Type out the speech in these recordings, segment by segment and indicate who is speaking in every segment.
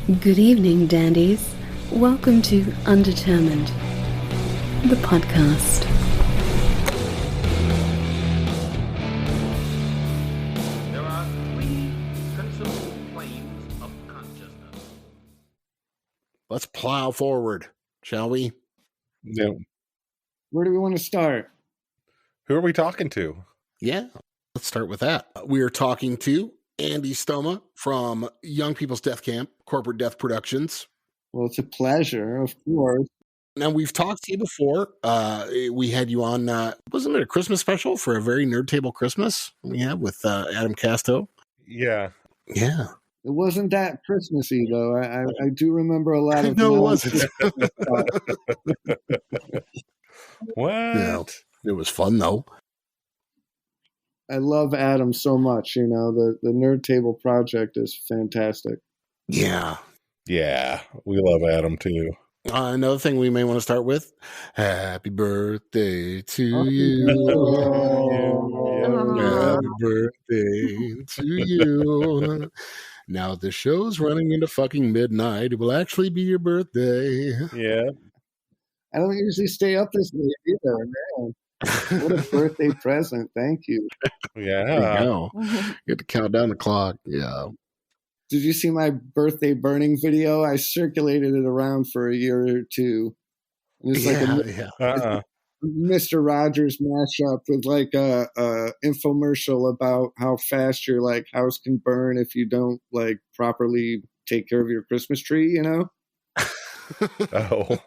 Speaker 1: Good evening, dandies. Welcome to Undetermined, the podcast.
Speaker 2: There are three principal planes of consciousness.
Speaker 3: Let's plow forward, shall we?
Speaker 4: Yeah.
Speaker 5: Where do we want to start?
Speaker 4: Who are we talking to?
Speaker 3: Yeah, let's start with that. We are talking to Andy Stoma from Young People's Deathkamp, Corporate Death Productions.
Speaker 5: Well, it's a pleasure, of course.
Speaker 3: Now, we've talked to you before. We had you on, wasn't it a Christmas special for a very Nerd Table Christmas we had with Adam Casto?
Speaker 4: Yeah.
Speaker 3: Yeah.
Speaker 5: It wasn't that Christmassy, though. I do remember a lot of...
Speaker 3: No, it wasn't.
Speaker 4: What?
Speaker 3: Yeah, it was fun, though.
Speaker 5: I love Adam so much, you know. The Nerd Table project is fantastic.
Speaker 3: Yeah.
Speaker 4: Yeah, we love Adam too.
Speaker 3: Another thing we may want to start with, happy birthday to
Speaker 5: Oh,
Speaker 3: you.
Speaker 5: yeah.
Speaker 3: Happy birthday to you. Now the show's running into fucking midnight. It will actually be your birthday.
Speaker 4: Yeah.
Speaker 5: I don't usually stay up this late either, man. What a birthday present. Thank you.
Speaker 3: There
Speaker 4: Yeah.
Speaker 3: you go. You get to count down the clock. Yeah.
Speaker 5: Did you see my birthday burning video? I circulated it around for a year or two. And it's like a Mr. Rogers mashup with like a infomercial about how fast your like house can burn if you don't like properly take care of your Christmas tree, you know?
Speaker 4: Oh,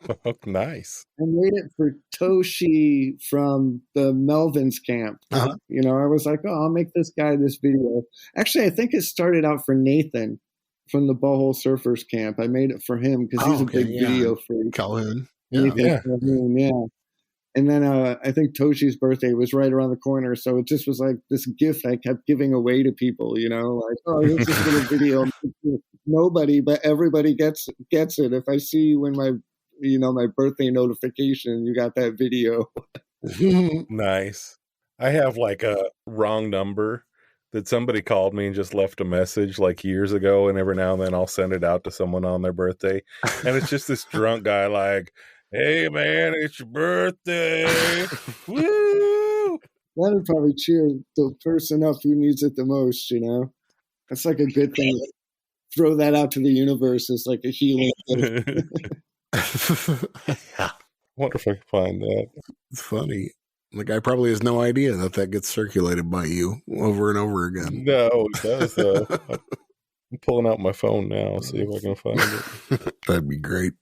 Speaker 4: nice.
Speaker 5: I made it for Toshi from the Melvin's camp.
Speaker 3: Uh-huh.
Speaker 5: You know, I was like, oh, I'll make this guy this video. Actually, I think it started out for Nathan from the Butthole Surfers camp. I made it for him because he's a big video freak.
Speaker 3: Calhoun. Yeah.
Speaker 5: Nathan
Speaker 4: Yeah.
Speaker 5: Calhoun, yeah. And then I think Toshi's birthday was right around the corner. So it just was like this gift I kept giving away to people, you know, like, oh, here's this little video. Nobody, but everybody gets it. If I see you in my birthday notification, you got that video.
Speaker 4: Nice. I have like a wrong number that somebody called me and just left a message like years ago. And every now and then I'll send it out to someone on their birthday. And it's just this drunk guy like, hey, man, it's your birthday. Woo!
Speaker 5: That would probably cheer the person up who needs it the most, you know? That's like a good thing. Throw that out to the universe as like a healing thing.
Speaker 3: Yeah.
Speaker 4: Wonder if I can find that.
Speaker 3: It's funny. The guy probably has no idea that gets circulated by you over and over again.
Speaker 4: No, it does though. I'm pulling out my phone now, see if I can find it.
Speaker 3: That'd be great.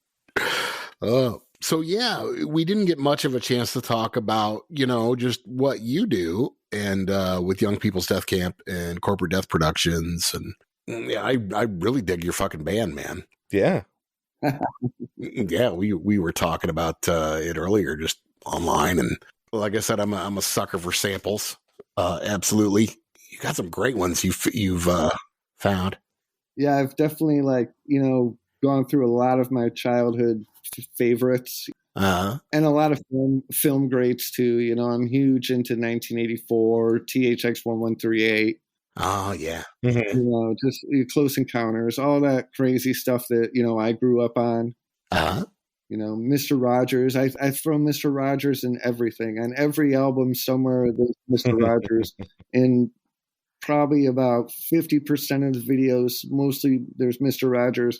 Speaker 3: So yeah, we didn't get much of a chance to talk about, you know, just what you do and with Young People's Deathkamp and Corporate Death Productions. And yeah, I really dig your fucking band, man.
Speaker 4: Yeah.
Speaker 3: Yeah, we were talking about it earlier, just online, and like I said, I'm a sucker for samples. Absolutely, you got some great ones you've found.
Speaker 5: Yeah, I've definitely gone through a lot of my childhood favorites and a lot of film greats too. You know, I'm huge into 1984, THX 1138.
Speaker 3: Oh yeah.
Speaker 4: Mm-hmm.
Speaker 5: You know, just Close Encounters, all that crazy stuff that, you know, I grew up on. You know, Mr. Rogers. I throw Mr. Rogers in everything. On every album somewhere there's Mr. Rogers. And probably about 50% of the videos, mostly there's Mr. Rogers.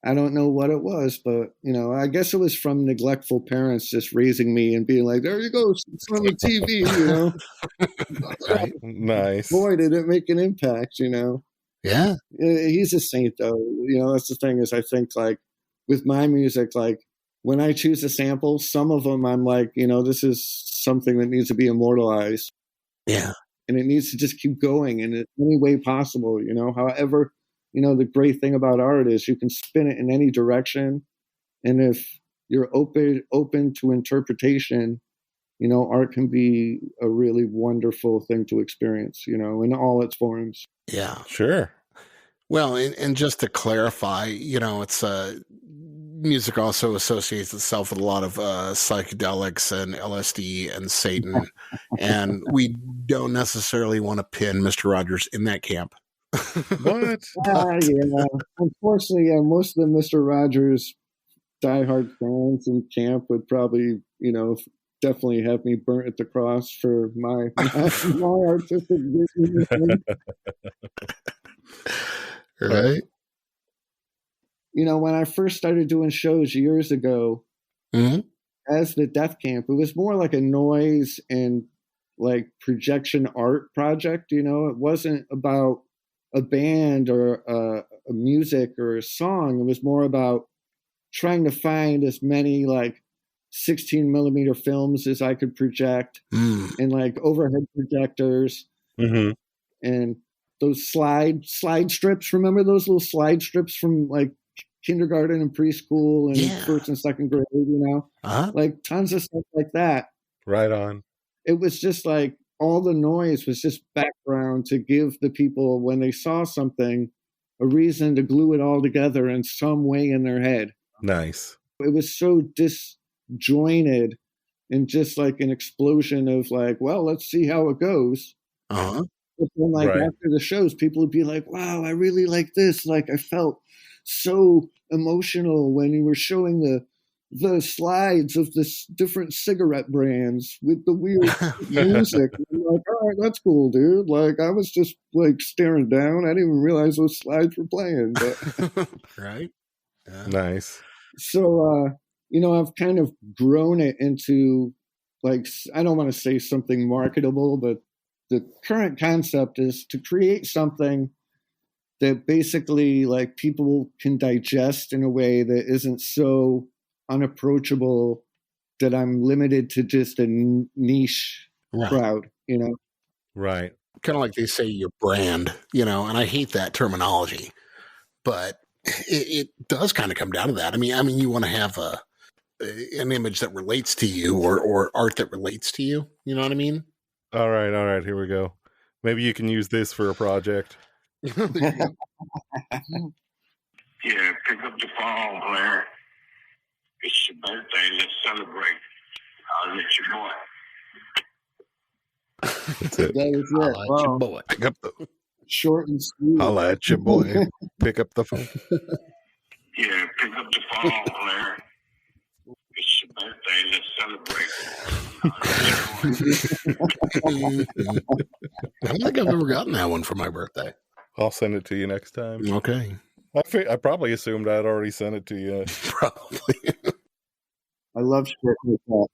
Speaker 5: I don't know what it was, but, you know, I guess it was from neglectful parents just raising me and being like, there you go, it's on the TV, you know.
Speaker 3: Right.
Speaker 4: Nice.
Speaker 5: Boy, did it make an impact, you know.
Speaker 3: Yeah.
Speaker 5: He's a saint, though. You know, that's the thing is I think, like, with my music, like, when I choose a sample, some of them I'm like, you know, this is something that needs to be immortalized.
Speaker 3: Yeah.
Speaker 5: And it needs to just keep going in any way possible, you know. However, you know, the great thing about art is you can spin it in any direction. And if you're open to interpretation, you know, art can be a really wonderful thing to experience, you know, in all its forms.
Speaker 3: Yeah.
Speaker 4: Sure.
Speaker 3: Well, and just to clarify, you know, it's music also associates itself with a lot of psychedelics and LSD and Satan, and we don't necessarily want to pin Mr. Rogers in that camp.
Speaker 4: What?
Speaker 5: Yeah. Unfortunately, yeah, most of the Mr. Rogers diehard fans in camp would probably, definitely have me burnt at the cross for my artistic vision.
Speaker 3: Right.
Speaker 5: When I first started doing shows years ago,
Speaker 3: Mm-hmm.
Speaker 5: as the Deathkamp, it was more like a noise and like projection art project. It wasn't about a band or a music or a song. It was more about trying to find as many like 16 millimeter films as I could project and like overhead projectors and those slide strips. Remember those little slide strips from like kindergarten and preschool and first and second grade, like tons of stuff like that.
Speaker 4: Right on.
Speaker 5: It was just like all the noise was just background to give the people, when they saw something, a reason to glue it all together in some way in their head.
Speaker 4: Nice.
Speaker 5: It was so disjointed and just like an explosion of like, well, let's see how it goes. But then like after the shows, people would be like, wow, I really like this. Like I felt so emotional when you were showing the slides of the different cigarette brands with the weird music. I'm like, all right, that's cool, dude. Like I was just like staring down. I didn't even realize those slides were playing. But
Speaker 3: Right. Yeah.
Speaker 4: Nice.
Speaker 5: So, I've kind of grown it into like, I don't want to say something marketable, but the current concept is to create something that basically like people can digest in a way that isn't so unapproachable that I'm limited to just a niche crowd,
Speaker 3: Right. Kind of like they say your brand, and I hate that terminology, but it does kind of come down to that. I mean, you want to have an image that relates to you or art that relates to you. You know what I mean?
Speaker 4: All right. Here we go. Maybe you can use this for a project.
Speaker 2: Yeah, pick up the phone, Blair. It's your birthday. Let's celebrate. I'll let your boy.
Speaker 4: That's it.
Speaker 5: That is it.
Speaker 3: I'll let your boy.
Speaker 4: Pick up the
Speaker 5: short and sweet.
Speaker 4: I'll let your boy pick up the phone.
Speaker 2: Yeah, pick up the phone, Blair. It's your birthday. Let's celebrate.
Speaker 3: I don't think I've ever gotten that one for my birthday.
Speaker 4: I'll send it to you next time.
Speaker 3: Okay.
Speaker 4: I probably assumed I'd already sent it to you.
Speaker 3: Probably.
Speaker 5: I love shit like that.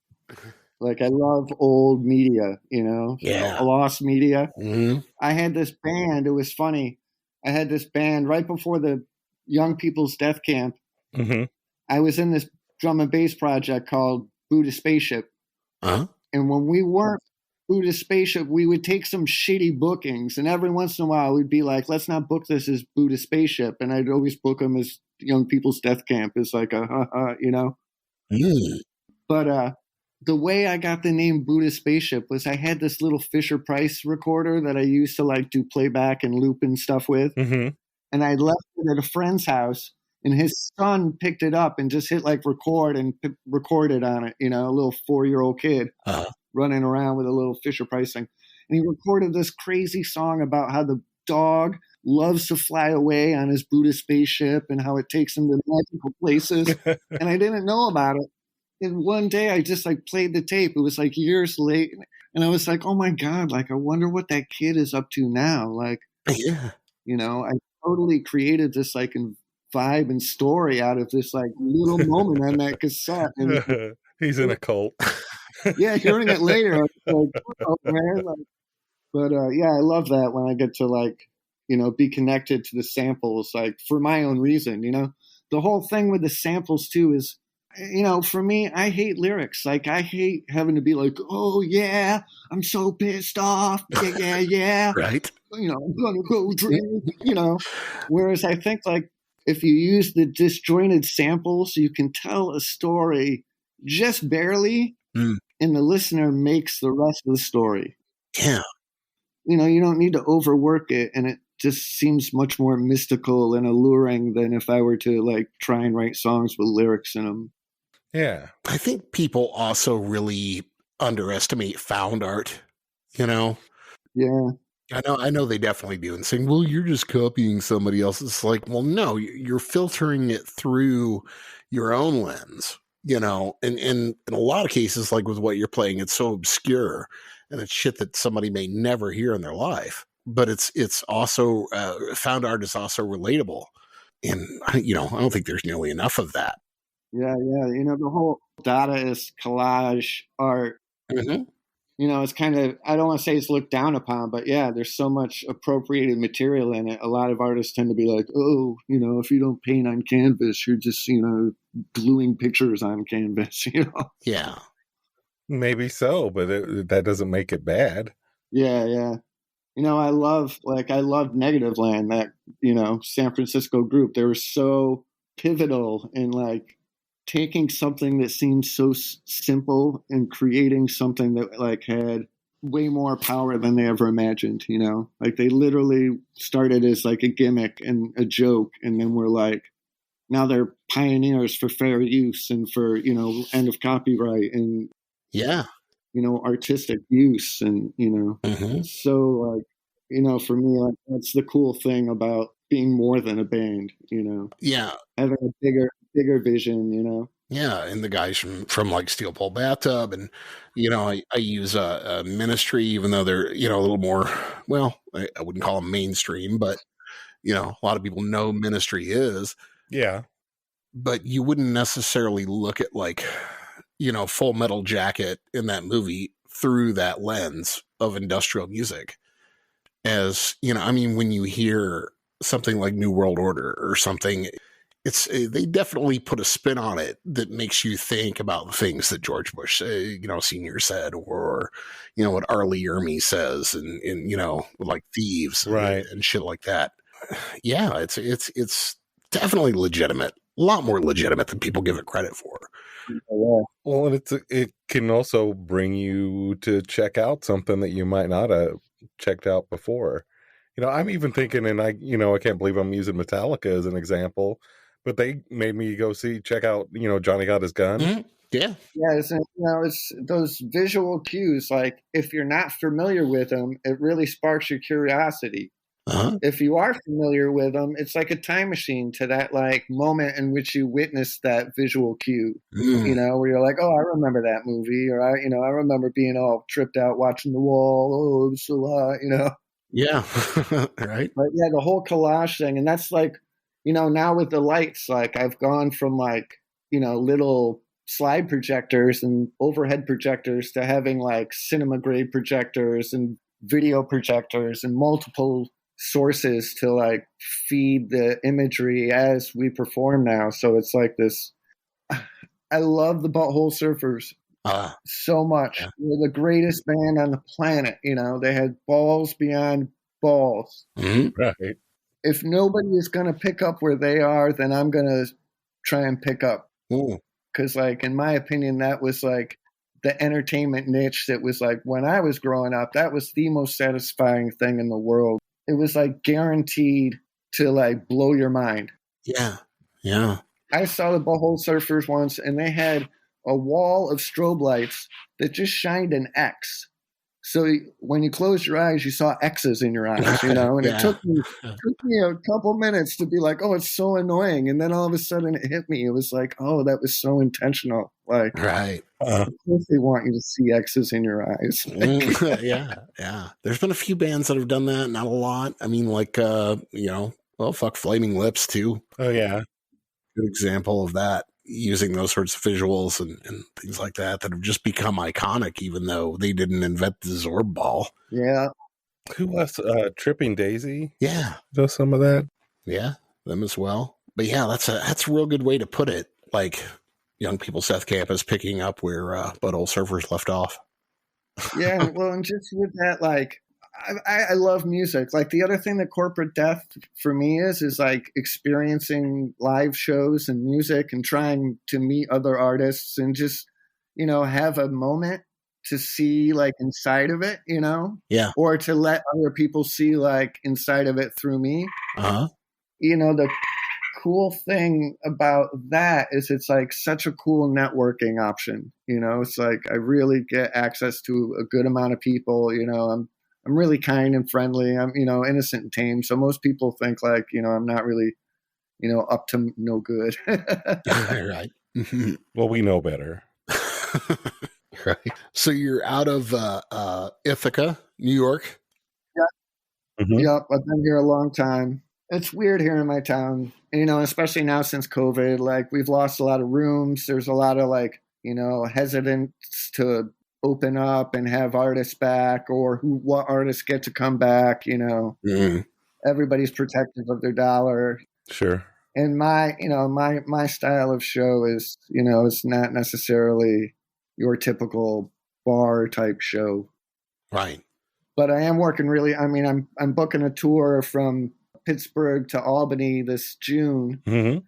Speaker 5: Like I love old media, lost media.
Speaker 3: Mm-hmm.
Speaker 5: I had this band. It was funny. I had this band right before the Young People's Deathkamp.
Speaker 4: Mm-hmm.
Speaker 5: I was in this drum and bass project called Buddha Spaceship.
Speaker 3: Uh-huh.
Speaker 5: And when we weren't Buddha Spaceship, we would take some shitty bookings. And every once in a while, we'd be like, let's not book this as Buddha Spaceship. And I'd always book them as Young People's Deathkamp. It's like But the way I got the name Buddha Spaceship was I had this little Fisher Price recorder that I used to like do playback and loop and stuff with.
Speaker 4: Mm-hmm.
Speaker 5: And I left it at a friend's house. And his son picked it up and just hit like record and recorded on it, a little 4-year-old kid running around with a little Fisher Price thing. And he recorded this crazy song about how the dog loves to fly away on his Buddha spaceship and how it takes him to magical places. And I didn't know about it. And one day I just like played the tape. It was like years late. And I was like, oh my God, like I wonder what that kid is up to now. Like, I totally created this like vibe and story out of this like little moment on that cassette. And
Speaker 4: he's in a cult.
Speaker 5: Yeah, hearing it later, I was like, oh, man. But I love that when I get to like, be connected to the samples, like for my own reason, the whole thing with the samples too is, for me, I hate lyrics. Like I hate having to be like, oh yeah, I'm so pissed off. Yeah.
Speaker 3: Right.
Speaker 5: I'm gonna go drink, whereas I think like, if you use the disjointed samples, you can tell a story just barely, and the listener makes the rest of the story.
Speaker 3: Yeah.
Speaker 5: You don't need to overwork it, and it just seems much more mystical and alluring than if I were to like try and write songs with lyrics in them.
Speaker 4: Yeah.
Speaker 3: I think people also really underestimate found art,
Speaker 5: Yeah.
Speaker 3: I know they definitely do, and saying, "Well, you're just copying somebody else." It's like, well, no, you're filtering it through your own lens, And in a lot of cases, like with what you're playing, it's so obscure and it's shit that somebody may never hear in their life. But it's also found art is also relatable, and I don't think there's nearly enough of that.
Speaker 5: Yeah. The whole Dadaist collage art.
Speaker 3: Mm-hmm.
Speaker 5: It's kind of, I don't want to say it's looked down upon, but yeah, there's so much appropriated material in it. A lot of artists tend to be like, oh, if you don't paint on canvas, you're just, gluing pictures on canvas,
Speaker 3: Yeah.
Speaker 4: Maybe so, but that doesn't make it bad.
Speaker 5: Yeah. I loved Negative Land, that, San Francisco group. They were so pivotal in like taking something that seemed so simple and creating something that like had way more power than they ever imagined, like they literally started as like a gimmick and a joke. And then we're like, now they're pioneers for fair use and for, end of copyright and,
Speaker 3: yeah,
Speaker 5: artistic use. And,
Speaker 3: mm-hmm.
Speaker 5: So like, for me, like, that's the cool thing about being more than a band,
Speaker 3: Yeah.
Speaker 5: Having a bigger vision,
Speaker 3: Yeah, and the guys from like Steel Pole Bathtub, and I use a Ministry, even though they're a little more, well, I wouldn't call them mainstream, but a lot of people know Ministry is.
Speaker 4: Yeah,
Speaker 3: but you wouldn't necessarily look at like Full Metal Jacket in that movie through that lens of industrial music. As when you hear something like New World Order or something, they definitely put a spin on it that makes you think about the things that George Bush, Senior said, or what Arlie Ermy says, and like Thieves,
Speaker 4: right,
Speaker 3: and shit like that. Yeah, it's definitely legitimate, a lot more legitimate than people give it credit for.
Speaker 5: Yeah.
Speaker 4: Well, and it can also bring you to check out something that you might not have checked out before. I'm even thinking, and I can't believe I'm using Metallica as an example, but they made me go check out, Johnny Got His Gun.
Speaker 3: Mm-hmm. Yeah.
Speaker 5: It's those visual cues. Like if you're not familiar with them, it really sparks your curiosity.
Speaker 3: Uh-huh.
Speaker 5: If you are familiar with them, it's like a time machine to that like moment in which you witnessed that visual cue, where you're like, oh, I remember that movie, or I remember being all tripped out watching The Wall. Oh, it was so hot,
Speaker 3: Yeah. Right.
Speaker 5: But yeah, the whole collage thing. And that's like, now with the lights, like I've gone from like, little slide projectors and overhead projectors to having like cinema grade projectors and video projectors and multiple sources to like feed the imagery as we perform now. So it's like this. I love the Butthole Surfers so much.
Speaker 3: Yeah.
Speaker 5: They're the greatest band on the planet. They had balls beyond balls.
Speaker 3: Mm-hmm.
Speaker 4: Right.
Speaker 5: If nobody is going to pick up where they are, then I'm going to try and pick up. Because like, in my opinion, that was like the entertainment niche that was like, when I was growing up, that was the most satisfying thing in the world. It was like guaranteed to like blow your mind.
Speaker 3: Yeah. Yeah.
Speaker 5: I saw the Butthole Surfers once, and they had a wall of strobe lights that just shined an X. So when you closed your eyes, you saw X's in your eyes, and
Speaker 3: Yeah.
Speaker 5: It took me a couple minutes to be like, oh, it's so annoying. And then all of a sudden it hit me. It was like, oh, that was so intentional. Like,
Speaker 3: right.
Speaker 5: Of course they want you to see X's in your eyes.
Speaker 3: Yeah. There's been a few bands that have done that, not a lot. I mean, like, fuck Flaming Lips too.
Speaker 4: Oh yeah.
Speaker 3: Good example of that, using those sorts of visuals and things like that have just become iconic, even though they didn't invent the Zorb ball.
Speaker 5: Yeah.
Speaker 4: Who else? Tripping Daisy?
Speaker 3: Yeah.
Speaker 4: Does some of that?
Speaker 3: Yeah, them as well. But yeah, that's a real good way to put it. Like, Young People's Deathkamp is picking up where Butthole Surfers left off.
Speaker 5: Yeah, well, and just with that, like, I love music. Like, the other thing that corporate death for me is like experiencing live shows and music and trying to meet other artists and just, have a moment to see like inside of it,
Speaker 3: Yeah.
Speaker 5: Or to let other people see like inside of it through me.
Speaker 3: Uh-huh.
Speaker 5: The cool thing about that is it's like such a cool networking option. It's like I really get access to a good amount of people. I'm really kind and friendly. I'm, innocent and tame. So most people think like, I'm not really, up to no good.
Speaker 3: Right.
Speaker 4: Well, we know better.
Speaker 3: Right. So you're out of Ithaca, New York?
Speaker 5: Yeah.
Speaker 4: Mm-hmm.
Speaker 5: Yep. I've been here a long time. It's weird here in my town, especially now since COVID, like we've lost a lot of rooms. There's a lot of like, hesitance to open up and have artists back, or what artists get to come back, Everybody's protective of their dollar.
Speaker 4: Sure.
Speaker 5: And my style of show is, it's not necessarily your typical bar type show.
Speaker 3: Right.
Speaker 5: But I am working really, I'm booking a tour from Pittsburgh to Albany this June.
Speaker 4: Mm-hmm.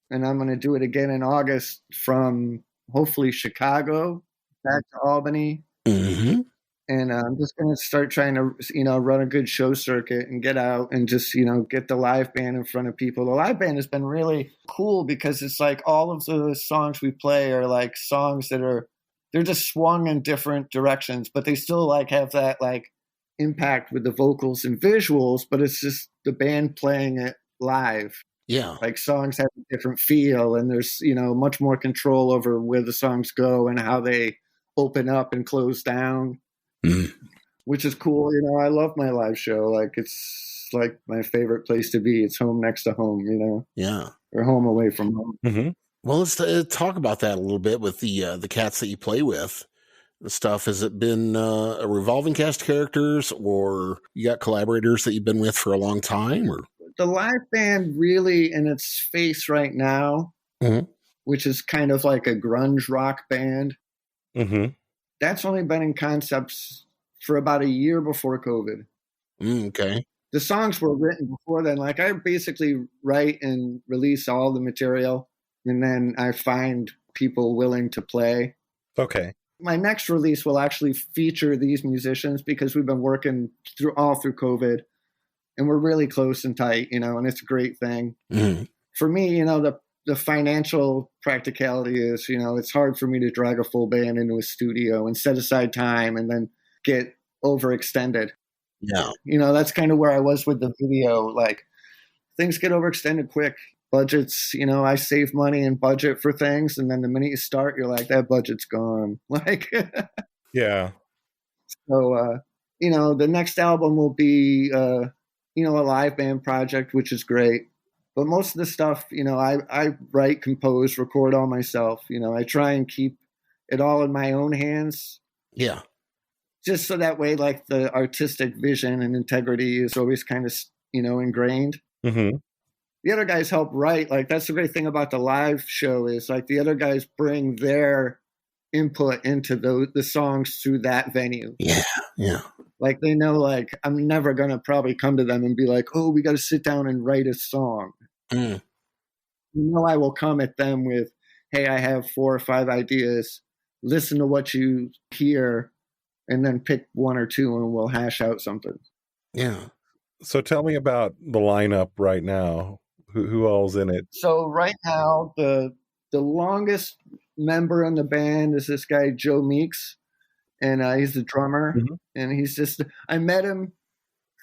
Speaker 5: And I'm going to do it again in August from hopefully Chicago back to Albany.
Speaker 3: Mm-hmm.
Speaker 5: And I'm just going to start trying to, run a good show circuit and get out and just, get the live band in front of people. The live band has been really cool because it's like all of the songs we play are like songs that they're just swung in different directions, but they still like have that like impact with the vocals and visuals, but it's just the band playing it live.
Speaker 3: Yeah.
Speaker 5: Like songs have a different feel, and there's, much more control over where the songs go and how they open up and close down.
Speaker 3: Mm.
Speaker 5: Which is cool. I love my live show. Like it's like my favorite place to be. It's home next to home,
Speaker 3: Yeah.
Speaker 5: Or home away from home.
Speaker 4: Mm-hmm.
Speaker 3: Well, let's talk about that a little bit with the cats that you play with. The stuff, has it been a revolving cast of characters, or you got collaborators that you've been with for a long time? Or
Speaker 5: the live band really in its face right now, which is kind of like a grunge rock band.
Speaker 4: Mm-hmm.
Speaker 5: That's only been in concepts for about a year before COVID.
Speaker 3: Okay.
Speaker 5: The songs were written before then. Like I basically write and release all the material, and then I find people willing to play.
Speaker 4: Okay.
Speaker 5: My next release will actually feature these musicians because we've been working through COVID, and we're really close and tight, and it's a great thing.
Speaker 3: Mm-hmm.
Speaker 5: For me, the financial practicality is, it's hard for me to drag a full band into a studio and set aside time and then get overextended.
Speaker 3: Yeah.
Speaker 5: That's kind of where I was with the video. Like things get overextended quick. Budgets, I save money and budget for things. And then the minute you start, you're like, that budget's gone. Like,
Speaker 4: yeah.
Speaker 5: So, the next album will be, a live band project, which is great. But most of the stuff, I write, compose, record all myself. I try and keep it all in my own hands.
Speaker 3: Yeah.
Speaker 5: Just so that way, like the artistic vision and integrity is always kind of, ingrained.
Speaker 4: Mm-hmm.
Speaker 5: The other guys help write. Like that's the great thing about the live show is like the other guys bring their input into the songs through that venue.
Speaker 3: Yeah. Yeah.
Speaker 5: Like they know, like I'm never going to probably come to them and be like, oh, we got to sit down and write a song.
Speaker 3: Mm.
Speaker 5: I will come at them with, hey, I have 4 or 5 ideas. Listen to what you hear and then pick 1 or 2 and we'll hash out something.
Speaker 3: Yeah.
Speaker 4: So tell me about the lineup right now. Who all's in it?
Speaker 5: So right now, the longest member in the band is this guy, Joe Meeks. And he's the drummer.
Speaker 4: Mm-hmm.
Speaker 5: And he's I met him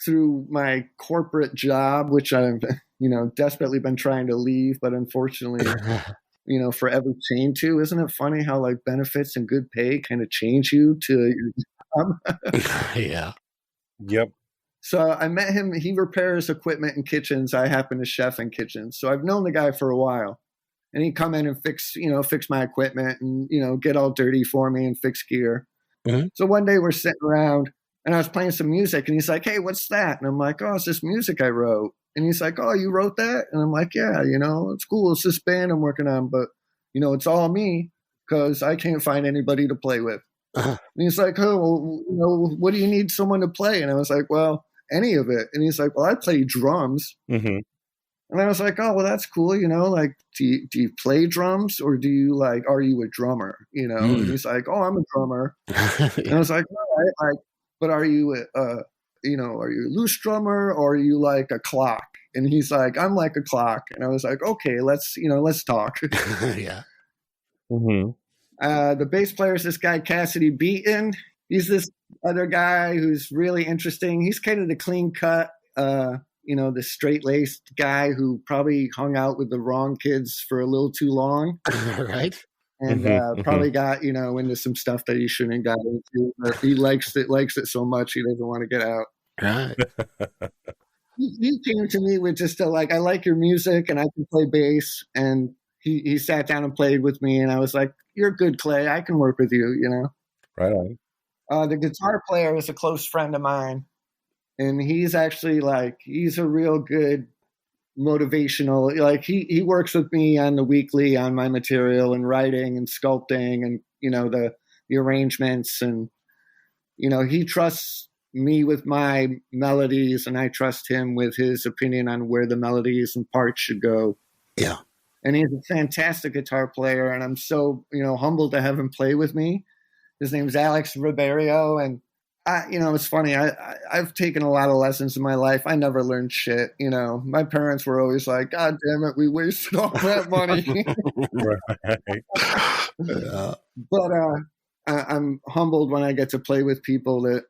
Speaker 5: through my corporate job, which I've, desperately been trying to leave, but unfortunately, forever chained to. Isn't it funny how like benefits and good pay kind of change you to your job?
Speaker 3: Yeah.
Speaker 4: Yep.
Speaker 5: So I met him. He repairs equipment in kitchens. I happen to chef in kitchens. So I've known the guy for a while. And he'd come in and fix my equipment and, get all dirty for me and fix gear. Mm-hmm. So one day we're sitting around and I was playing some music and he's like, hey, what's that? And I'm like, oh, it's this music I wrote. And he's like, oh, you wrote that? And I'm like, yeah, it's cool. It's this band I'm working on, but, it's all me because I can't find anybody to play with. Uh-huh. And he's like, oh, well, what do you need someone to play? And I was like, well, any of it. And he's like, well, I play drums. Mm-hmm. And I was like, oh, well, that's cool. Like, do you play drums or do you are you a drummer? And he's like, oh, I'm a drummer. And I was like, all right, but are you, are you a loose drummer or are you like a clock? And he's like, I'm like a clock. And I was like, okay, let's talk.
Speaker 3: Yeah.
Speaker 4: Mm-hmm.
Speaker 5: The bass player is this guy, Cassidy Beaton. he's this other guy who's really interesting. He's kind of the clean cut, the straight laced guy who probably hung out with the wrong kids for a little too long.
Speaker 3: Right.
Speaker 5: And probably got, into some stuff that he shouldn't have got into. But he likes it so much he doesn't want to get out.
Speaker 3: Right.
Speaker 5: He came to me with just I like your music and I can play bass. And he sat down and played with me. And I was like, you're good, Clay. I can work with you,
Speaker 4: Right on.
Speaker 5: The guitar player is a close friend of mine. And he's actually he's a real good motivational, he works with me on the weekly on my material and writing and sculpting and, the arrangements. And, he trusts me with my melodies and I trust him with his opinion on where the melodies and parts should go.
Speaker 3: Yeah.
Speaker 5: And he's a fantastic guitar player. And I'm so, humbled to have him play with me. His name's Alex Ribeiro. And it's funny. I've taken a lot of lessons in my life. I never learned shit. My parents were always like, God damn it, we wasted all that money.
Speaker 4: Right.
Speaker 3: Yeah.
Speaker 5: But I'm humbled when I get to play with people that,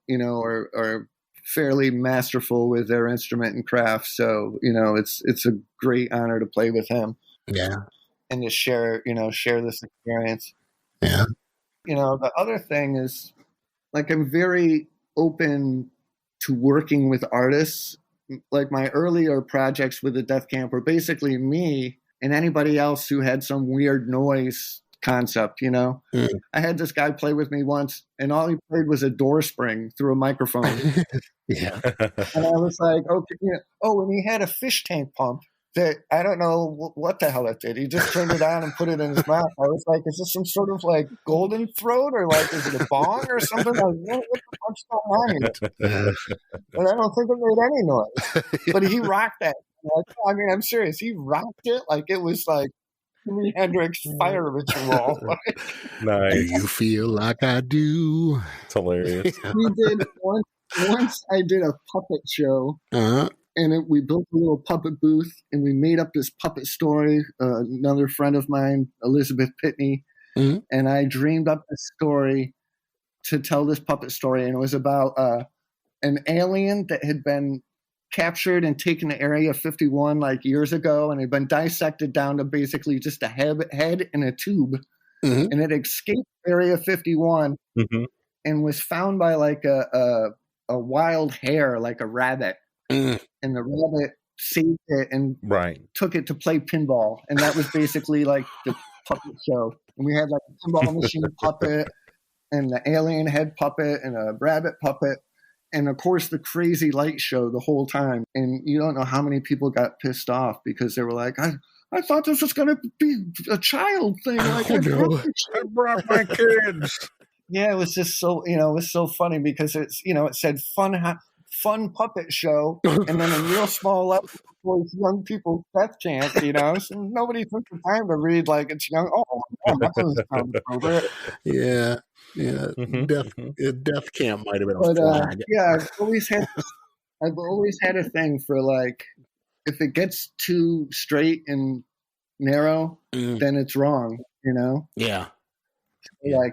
Speaker 5: are fairly masterful with their instrument and craft. So, it's a great honor to play with him.
Speaker 3: Yeah.
Speaker 5: And to share this experience.
Speaker 3: Yeah.
Speaker 5: The other thing is, I'm very open to working with artists. Like my earlier projects with the Deathkamp were basically me and anybody else who had some weird noise concept, I had this guy play with me once and all he played was a door spring through a microphone.
Speaker 3: Yeah.
Speaker 5: And I was like, okay. And he had a fish tank pump that I don't know what the hell it did. He just turned it on and put it in his mouth. I was like, is this some sort of golden throat or is it a bong or something? What the fuck's going on here? And I don't think it made any noise. But he rocked that. I'm serious. He rocked it like it was Jimi Hendrix fire ritual.
Speaker 4: Nice.
Speaker 3: Do you feel like I do?
Speaker 4: It's hilarious.
Speaker 5: We did once I did a puppet show.
Speaker 3: Uh-huh.
Speaker 5: And we built a little puppet booth, and we made up this puppet story. Another friend of mine, Elizabeth Pitney, and I dreamed up this story to tell this puppet story. And it was about an alien that had been captured and taken to Area 51 years ago, and had been dissected down to basically just a head and a tube. Mm-hmm. And it escaped Area 51 and was found by a wild hare, like a rabbit. And the rabbit saved it and took it to play pinball. And that was basically the puppet show. And we had a pinball machine puppet and the alien head puppet and a rabbit puppet. And of course the crazy light show the whole time. And you don't know how many people got pissed off because they were like, I thought this was going to be a child thing.
Speaker 3: I brought my kids.
Speaker 5: Yeah, it was just so, it was so funny because it's, it said fun puppet show, and then a real small letter for young people's death camp, so nobody took the time to read it's young. Oh, that doesn't sound appropriate.
Speaker 3: Yeah. Death camp might have been a flag.
Speaker 5: Yeah, I've always had a thing for if it gets too straight and narrow, then it's wrong,
Speaker 3: Yeah.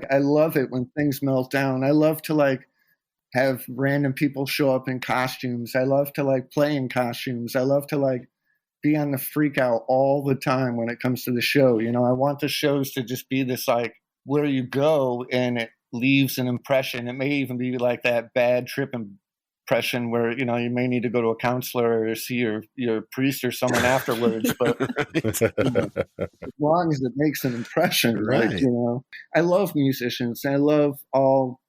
Speaker 5: I love it when things melt down. I love to have random people show up in costumes. I love to play in costumes. I love to be on the freak out all the time when it comes to the show. I want the shows to just be this where you go and it leaves an impression. It may even be that bad trip impression where, you may need to go to a counselor or see your priest or someone afterwards. But as long as it makes an impression, right? I love musicians. I love all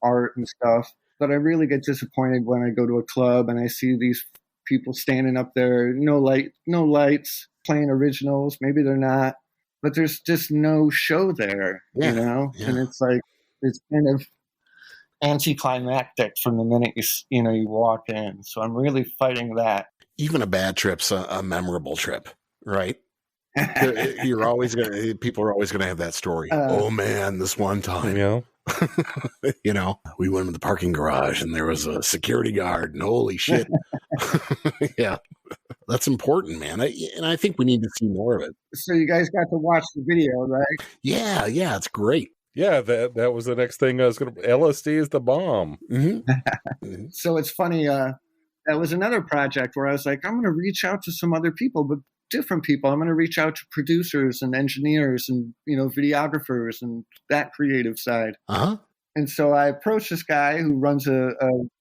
Speaker 5: art and stuff. But I really get disappointed when I go to a club and I see these people standing up there, no lights, playing originals. Maybe they're not, but there's just no show there,
Speaker 3: Yeah.
Speaker 5: And it's it's kind of anticlimactic from the minute you walk in. So I'm really fighting that.
Speaker 3: Even a bad trip's a memorable trip, right? People are always gonna have that story. Oh man, this one time, we went in the parking garage and there was a security guard and holy shit. Yeah, that's important, man. And I think we need to see more of it.
Speaker 5: So you guys got to watch the video, right?
Speaker 3: Yeah, it's great.
Speaker 4: Yeah, that was the next thing I was going to. LSD is the bomb.
Speaker 3: Mm-hmm.
Speaker 5: So it's funny. That was another project where I was like, I'm going to reach out to some other people, but different people. I'm going to reach out to producers and engineers and, videographers and that creative side.
Speaker 3: Uh-huh.
Speaker 5: And so I approached this guy who runs a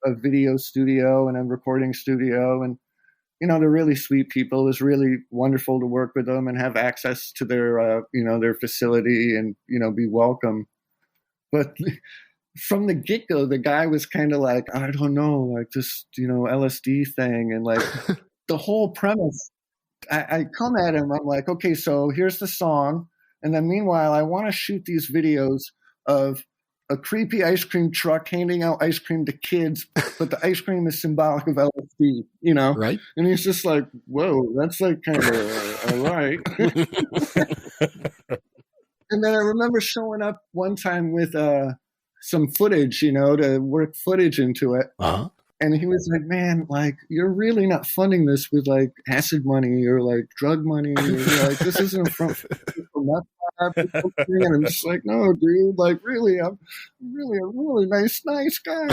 Speaker 5: video studio and a recording studio. And, they're really sweet people. It was really wonderful to work with them and have access to their, their facility and, be welcome. But from the get-go, the guy was kind of like, I don't know, like this, LSD thing. And like the whole premise, I come at him, I'm like, okay, so here's the song. And then meanwhile, I want to shoot these videos of a creepy ice cream truck handing out ice cream to kids, but the ice cream is symbolic of LSD,
Speaker 3: Right.
Speaker 5: And he's just like, whoa, that's like kind of all right. And then I remember showing up one time with some footage, to work footage into it.
Speaker 3: Uh-huh.
Speaker 5: And he was like, man, like, you're really not funding this with like acid money or like drug money. Or, like, this isn't a front for meth lab. And I'm just like, no, dude, like, really, I'm really a really nice guy.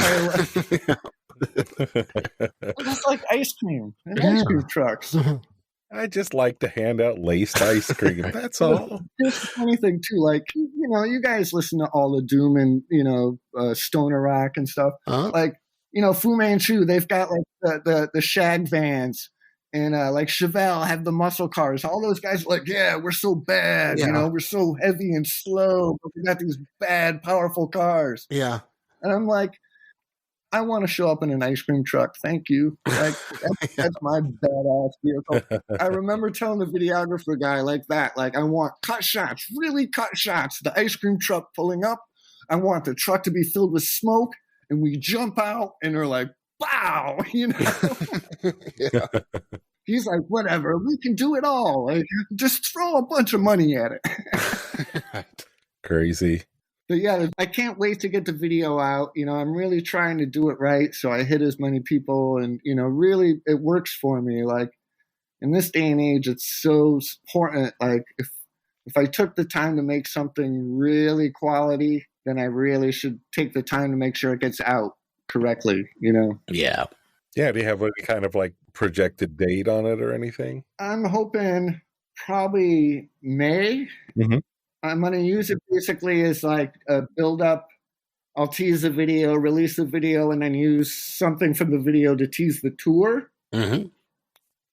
Speaker 5: I just like ice cream and ice cream trucks.
Speaker 4: I just like to hand out laced ice cream. That's all.
Speaker 5: Here's the funny thing too, like, you guys listen to all the doom and, stoner rock and stuff.
Speaker 3: Uh-huh.
Speaker 5: Like, Fu Manchu, they've got like the shag vans, and like Chevelle have the muscle cars. All those guys are like, yeah, we're so bad, we're so heavy and slow, but we got these bad, powerful cars.
Speaker 3: Yeah.
Speaker 5: And I'm like, I want to show up in an ice cream truck. Thank you. Like, that's my badass vehicle. I remember telling the videographer guy like that, like, I want cut shots, really cut shots. The ice cream truck pulling up. I want the truck to be filled with smoke. And we jump out and they're like, "Bow!"
Speaker 3: Yeah.
Speaker 5: He's like, "Whatever, we can do it all. Like, just throw a bunch of money at it."
Speaker 4: Crazy.
Speaker 5: But yeah, I can't wait to get the video out. I'm really trying to do it right, so I hit as many people, and really, it works for me. Like in this day and age, it's so important. Like if I took the time to make something really quality, then I really should take the time to make sure it gets out correctly,
Speaker 3: Yeah.
Speaker 4: Yeah. Do you have any kind of like projected date on it or anything?
Speaker 5: I'm hoping probably May.
Speaker 4: Mm-hmm.
Speaker 5: I'm going to use it basically as like a build up. I'll tease the video, release the video, and then use something from the video to tease the tour.
Speaker 3: Mm-hmm.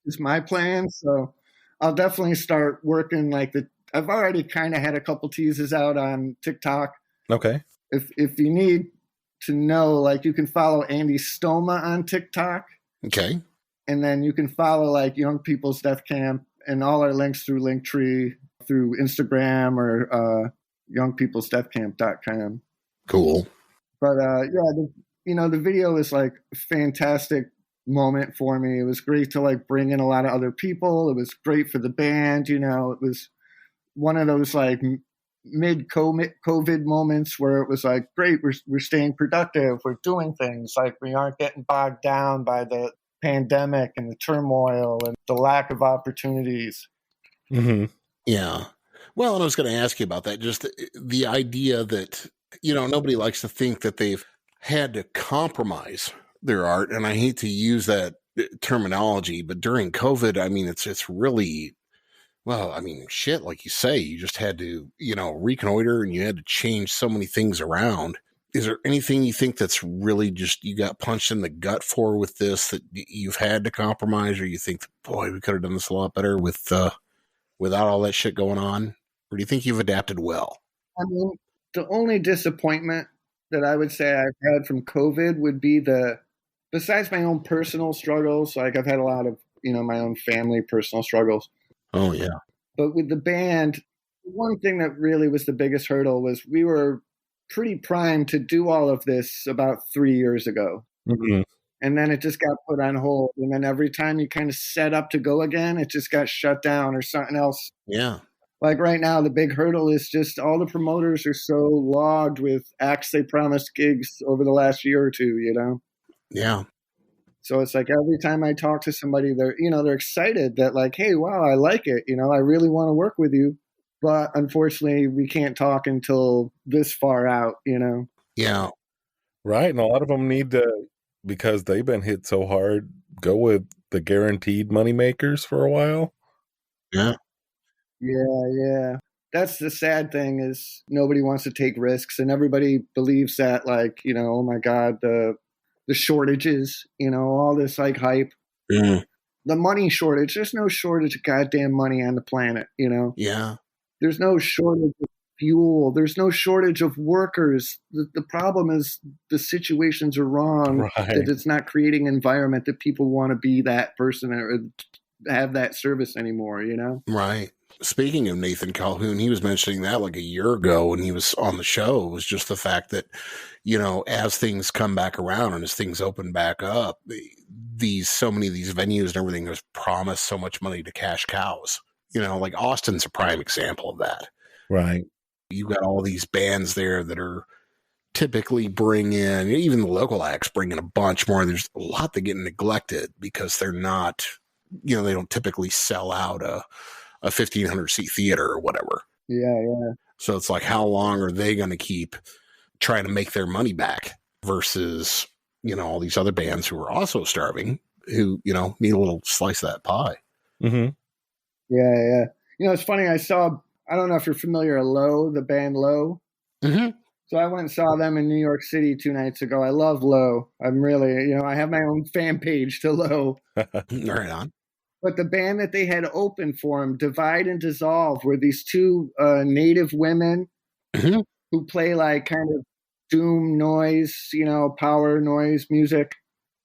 Speaker 5: Is my plan. So I'll definitely start working I've already kind of had a couple teases out on TikTok.
Speaker 4: Okay.
Speaker 5: If you need to know, like, you can follow Andy Stoma on TikTok.
Speaker 3: Okay.
Speaker 5: And then you can follow like Young People's Deathkamp and all our links through Linktree, through Instagram or youngpeoplesdeathkamp.com.
Speaker 3: Cool.
Speaker 5: But the video is like a fantastic moment for me. It was great to like bring in a lot of other people. It was great for the band. It was one of those like mid-COVID moments where it was like, great, we're staying productive, we're doing things, like we aren't getting bogged down by the pandemic and the turmoil and the lack of opportunities.
Speaker 4: Mm-hmm.
Speaker 3: Yeah. Well, and I was going to ask you about that, just the idea that, nobody likes to think that they've had to compromise their art. And I hate to use that terminology, but during COVID, I mean, it's really, well, I mean, shit, like you say, you just had to, reconnoiter and you had to change so many things around. Is there anything you think that's really just you got punched in the gut for with this that you've had to compromise, or you think, boy, we could have done this a lot better without all that shit going on? Or do you think you've adapted well?
Speaker 5: I mean, the only disappointment that I would say I've had from COVID would be besides my own personal struggles, like I've had a lot of, my own family personal struggles.
Speaker 3: Oh, yeah.
Speaker 5: But with the band, one thing that really was the biggest hurdle was we were pretty primed to do all of this about 3 years ago.
Speaker 4: Mm-hmm.
Speaker 5: And then it just got put on hold. And then every time you kind of set up to go again, it just got shut down or something else.
Speaker 3: Yeah.
Speaker 5: Like right now, the big hurdle is just all the promoters are so logged with acts they promised gigs over the last year or two,
Speaker 3: Yeah.
Speaker 5: So it's like every time I talk to somebody, they're excited that like, hey, wow, I like it. I really want to work with you. but unfortunately we can't talk until this far out,
Speaker 3: Yeah.
Speaker 4: Right. And a lot of them need to, because they've been hit so hard, go with the guaranteed money makers for a while.
Speaker 3: Yeah.
Speaker 5: Yeah. That's the sad thing, is nobody wants to take risks, and everybody believes that, like, oh my God, the shortages, all this like hype.
Speaker 3: Mm.
Speaker 5: The money shortage, there's no shortage of goddamn money on the planet,
Speaker 3: Yeah.
Speaker 5: There's no shortage of fuel. There's no shortage of workers. The problem is the situations are wrong,
Speaker 4: Right.
Speaker 5: that it's not creating an environment that people want to be that person or have that service anymore,
Speaker 3: Right. Speaking of Nathan Calhoun, he was mentioning that like a year ago when he was on the show. It was just the fact that, as things come back around and as things open back up, so many of these venues and everything has promised so much money to cash cows. Like Austin's a prime example of that.
Speaker 4: Right.
Speaker 3: You've got all these bands there that are typically bring in, even the local acts bring in a bunch more. There's a lot that get neglected because they're not, they don't typically sell out a 1,500 seat theater or whatever.
Speaker 5: Yeah.
Speaker 3: So it's like, how long are they going to keep trying to make their money back versus, all these other bands who are also starving, who, need a little slice of that pie.
Speaker 4: Mm-hmm.
Speaker 5: Yeah. It's funny. I don't know if you're familiar with Low, the band Low.
Speaker 3: Mm-hmm.
Speaker 5: So I went and saw them in New York City 2 nights ago. I love Low. I'm really, I have my own fan page to Low.
Speaker 3: Right on.
Speaker 5: But the band that they had open for him, Divide and Dissolve, were these two native women
Speaker 3: mm-hmm.
Speaker 5: who play like kind of doom noise, power noise music.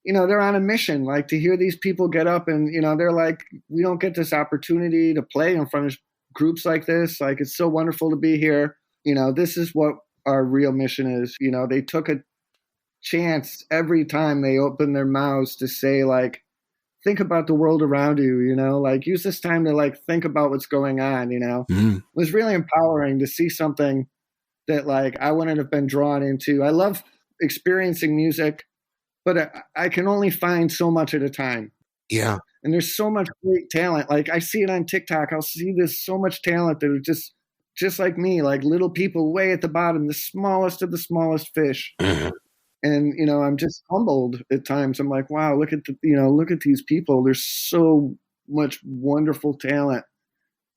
Speaker 5: They're on a mission, like, to hear these people get up and, they're like, we don't get this opportunity to play in front of groups like this. Like, it's so wonderful to be here. This is what our real mission is. They took a chance every time they opened their mouths to say, like, think about the world around you, like, use this time to like think about what's going on,
Speaker 3: Mm-hmm.
Speaker 5: It was really empowering to see something that like I wouldn't have been drawn into. I love experiencing music, but I can only find so much at a time.
Speaker 3: Yeah.
Speaker 5: And there's so much great talent. Like, I see it on TikTok. I'll see this so much talent that are just like me, like little people way at the bottom, the smallest of the smallest fish.
Speaker 3: Mm-hmm.
Speaker 5: And, I'm just humbled at times. I'm like, wow, look at these people. There's so much wonderful talent.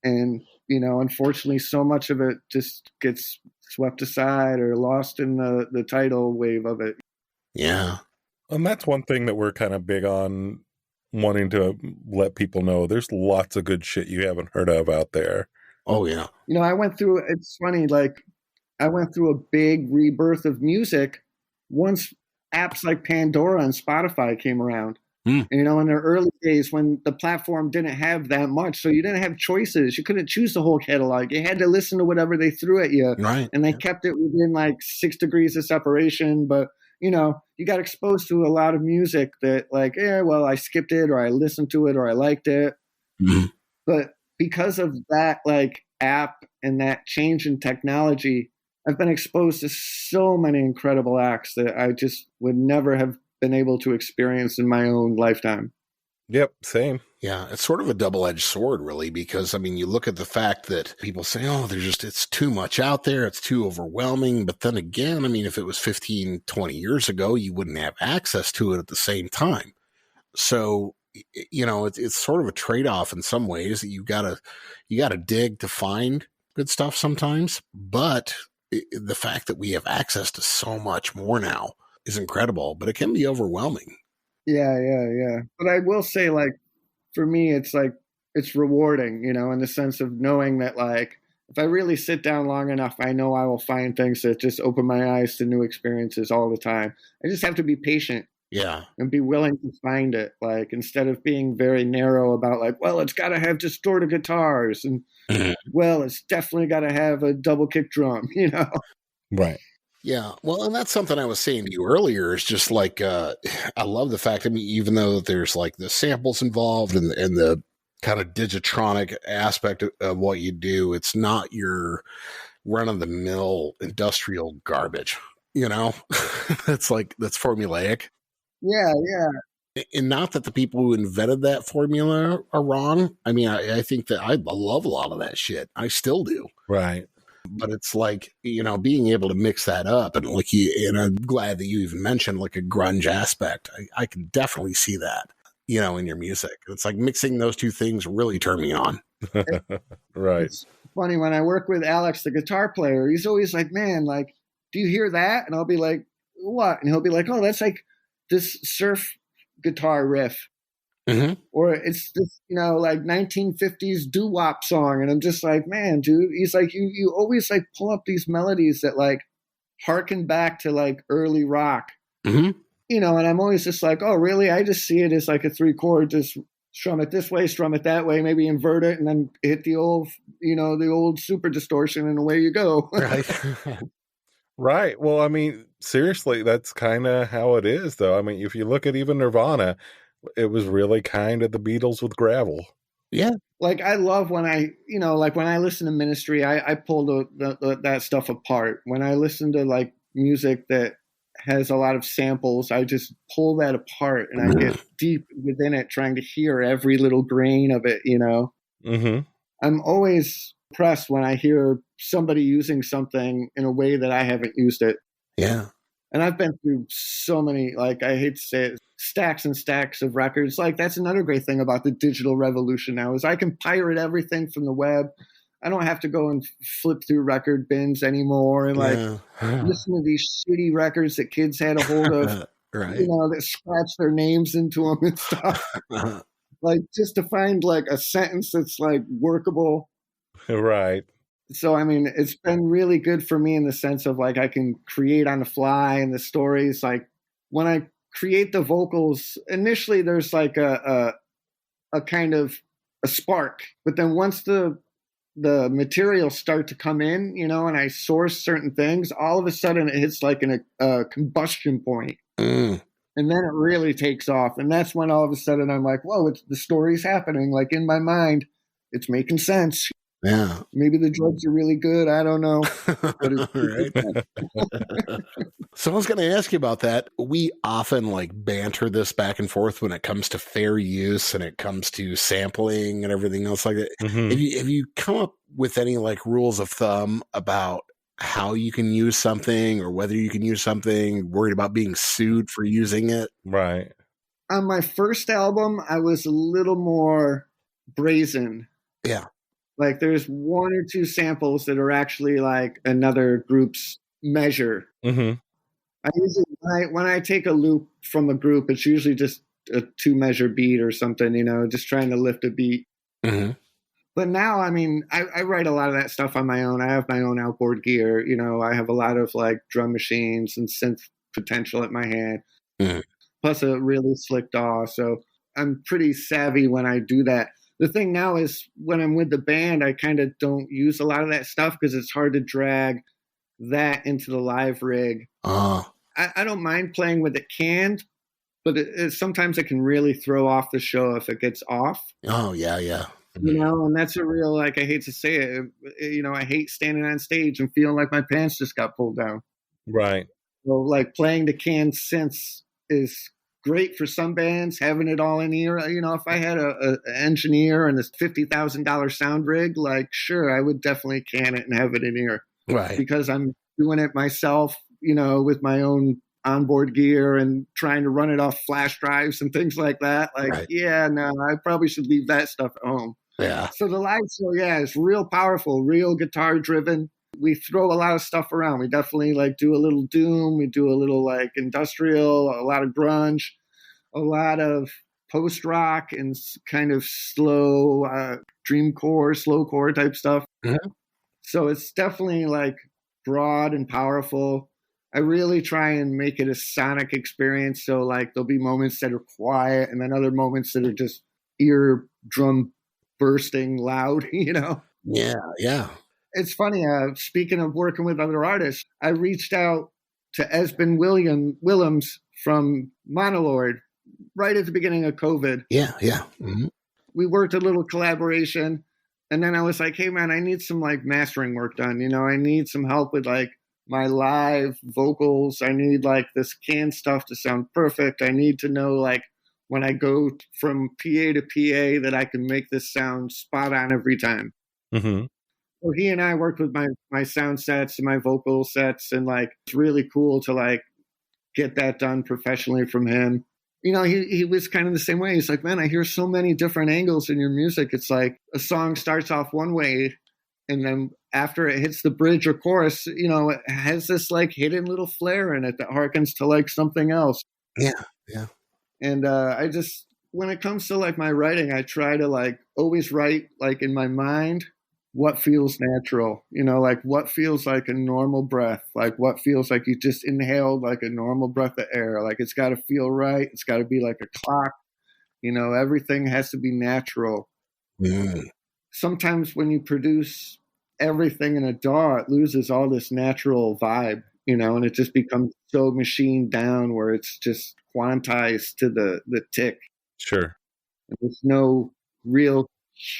Speaker 5: And, unfortunately, so much of it just gets swept aside or lost in the tidal wave of it.
Speaker 3: Yeah.
Speaker 4: And that's one thing that we're kind of big on, wanting to let people know there's lots of good shit you haven't heard of out there.
Speaker 3: Oh, yeah.
Speaker 5: It's funny, like, I went through a big rebirth of music once apps like Pandora and Spotify came around. In their early days when the platform didn't have that much, so you didn't have choices. You couldn't choose the whole catalog. You had to listen to whatever they threw at you.
Speaker 3: Right.
Speaker 5: And they kept it within like 6 degrees of separation. But, you got exposed to a lot of music that like, I skipped it, or I listened to it, or I liked it.
Speaker 3: Mm-hmm.
Speaker 5: But because of that like app and that change in technology, I've been exposed to so many incredible acts that I just would never have been able to experience in my own lifetime.
Speaker 4: Yep, same.
Speaker 3: Yeah, it's sort of a double-edged sword, really, because, you look at the fact that people say, oh, it's too much out there, it's too overwhelming. But then again, if it was 15, 20 years ago, you wouldn't have access to it at the same time. So, it's sort of a trade-off in some ways that you gotta dig to find good stuff sometimes. But the fact that we have access to so much more now is incredible, but it can be overwhelming.
Speaker 5: Yeah. But I will say, like, for me, it's like, it's rewarding, in the sense of knowing that, like, if I really sit down long enough, I know I will find things that just open my eyes to new experiences all the time. I just have to be patient.
Speaker 3: Yeah.
Speaker 5: And be willing to find it. Like, instead of being very narrow about like, well, it's got to have distorted guitars and well, it's definitely got to have a double kick drum,
Speaker 4: Right.
Speaker 3: Yeah. Well, and that's something I was saying to you earlier, is just like, I love the fact that even though there's like the samples involved and the kind of digitronic aspect of what you do, it's not your run of the mill industrial garbage, It's like, that's formulaic.
Speaker 5: Yeah.
Speaker 3: And not that the people who invented that formula are wrong. I mean, I think that I love a lot of that shit. I still do.
Speaker 4: Right.
Speaker 3: But it's like, being able to mix that up, and and I'm glad that you even mentioned like a grunge aspect. I can definitely see that, in your music. It's like mixing those two things really turn me on.
Speaker 4: Right.
Speaker 5: It's funny when I work with Alex, the guitar player, he's always like, man, like, do you hear that? And I'll be like, what? And he'll be like, oh, that's like this surf guitar riff.
Speaker 3: Mm-hmm.
Speaker 5: Or it's this, like 1950s doo-wop song. And I'm just like, man, dude, he's like, you always like pull up these melodies that like harken back to like early rock,
Speaker 3: mm-hmm.
Speaker 5: And I'm always just like, oh, really? I just see it as like a 3-chord, just strum it this way, strum it that way, maybe invert it, and then hit the old, the old super distortion, and away you go.
Speaker 3: Right.
Speaker 4: Right. Well, I mean, seriously, that's kind of how it is, though. I mean, if you look at even Nirvana, it was really kind of the Beatles with gravel.
Speaker 3: Yeah.
Speaker 5: Like, I love when when I listen to Ministry, I pull that stuff apart. When I listen to like music that has a lot of samples, I just pull that apart and I get deep within it, trying to hear every little grain of it,
Speaker 4: Mm-hmm.
Speaker 5: I'm always impressed when I hear somebody using something in a way that I haven't used it.
Speaker 3: Yeah.
Speaker 5: And I've been through so many, like, I hate to say it, stacks and stacks of records. Like, that's another great thing about the digital revolution now, is I can pirate everything from the web. I don't have to go and flip through record bins anymore and listen to these shitty records that kids had a hold of,
Speaker 3: right.
Speaker 5: That scratch their names into them and stuff. Like, just to find like a sentence that's like workable.
Speaker 4: Right.
Speaker 5: So, I mean, it's been really good for me in the sense of like I can create on the fly, and the stories, like when I create the vocals, initially there's like a kind of a spark, but then once the materials start to come in, and I source certain things, all of a sudden it hits like a combustion point. And then it really takes off. And that's when all of a sudden I'm like, whoa, the story's happening. Like in my mind, it's making sense.
Speaker 3: Yeah.
Speaker 5: Maybe the drugs are really good. I don't know.
Speaker 3: So I was going to ask you about that. We often like banter this back and forth when it comes to fair use and it comes to sampling and everything else like that.
Speaker 4: Mm-hmm.
Speaker 3: Have you come up with any like rules of thumb about how you can use something or whether you can use something, worried about being sued for using it?
Speaker 4: Right.
Speaker 5: On my first album, I was a little more brazen.
Speaker 3: Yeah.
Speaker 5: Like there's 1 or 2 samples that are actually like another group's measure.
Speaker 4: Mm-hmm.
Speaker 5: I usually, when I take a loop from a group, it's usually just a 2-measure beat or something, just trying to lift a beat.
Speaker 3: Mm-hmm.
Speaker 5: But now, I mean, I write a lot of that stuff on my own. I have my own outboard gear. I have a lot of like drum machines and synth potential at my hand, plus a really slick DAW. So I'm pretty savvy when I do that. The thing now is when I'm with the band, I kind of don't use a lot of that stuff because it's hard to drag that into the live rig. I don't mind playing with it canned, but sometimes it can really throw off the show if it gets off.
Speaker 3: Oh, yeah, yeah.
Speaker 5: And that's a real, like, I hate to say it, I hate standing on stage and feeling like my pants just got pulled down.
Speaker 4: Right.
Speaker 5: So, like, playing the canned synths is great for some bands, having it all in ear. If I had an engineer and a $50,000 sound rig, like, sure, I would definitely can it and have it in ear.
Speaker 3: Right.
Speaker 5: Because I'm doing it myself, with my own onboard gear and trying to run it off flash drives and things like that. Like,
Speaker 3: right.
Speaker 5: Yeah, no, I probably should leave that stuff at home.
Speaker 3: Yeah.
Speaker 5: So the live show, it's real powerful, real guitar driven. We throw a lot of stuff around. We definitely like do a little doom. We do a little like industrial, a lot of grunge, a lot of post rock and kind of slow dreamcore, slowcore type stuff.
Speaker 3: Mm-hmm.
Speaker 5: So it's definitely like broad and powerful. I really try and make it a sonic experience. So like there'll be moments that are quiet and then other moments that are just eardrum bursting loud, Yeah,
Speaker 3: yeah.
Speaker 5: It's funny. Speaking of working with other artists, I reached out to Esben Willems from Monolord right at the beginning of COVID.
Speaker 3: Yeah, yeah. Mm-hmm.
Speaker 5: We worked a little collaboration. And then I was like, hey, man, I need some like mastering work done. I need some help with like my live vocals. I need like this canned stuff to sound perfect. I need to know like when I go from PA to PA that I can make this sound spot on every time.
Speaker 4: Mm-hmm.
Speaker 5: So he and I worked with my sound sets and my vocal sets, and like it's really cool to like get that done professionally from him. You know, he was kind of the same way. He's like, man, I hear so many different angles in your music. It's like a song starts off one way, and then after it hits the bridge or chorus, you know, it has this like hidden little flair in it that harkens to like something else.
Speaker 3: Yeah. Yeah.
Speaker 5: And I just, when it comes to like my writing, I try to like always write like in my mind what feels natural, you know, like what feels like a normal breath, like what feels like you just inhaled like a normal breath of air. Like it's got to feel right. It's got to be like a clock, you know, everything has to be natural.
Speaker 3: Mm.
Speaker 5: Sometimes when you produce everything in a DAW, it loses all this natural vibe, you know, and it just becomes so machined down where it's just quantized to the tick.
Speaker 4: Sure.
Speaker 5: And there's no real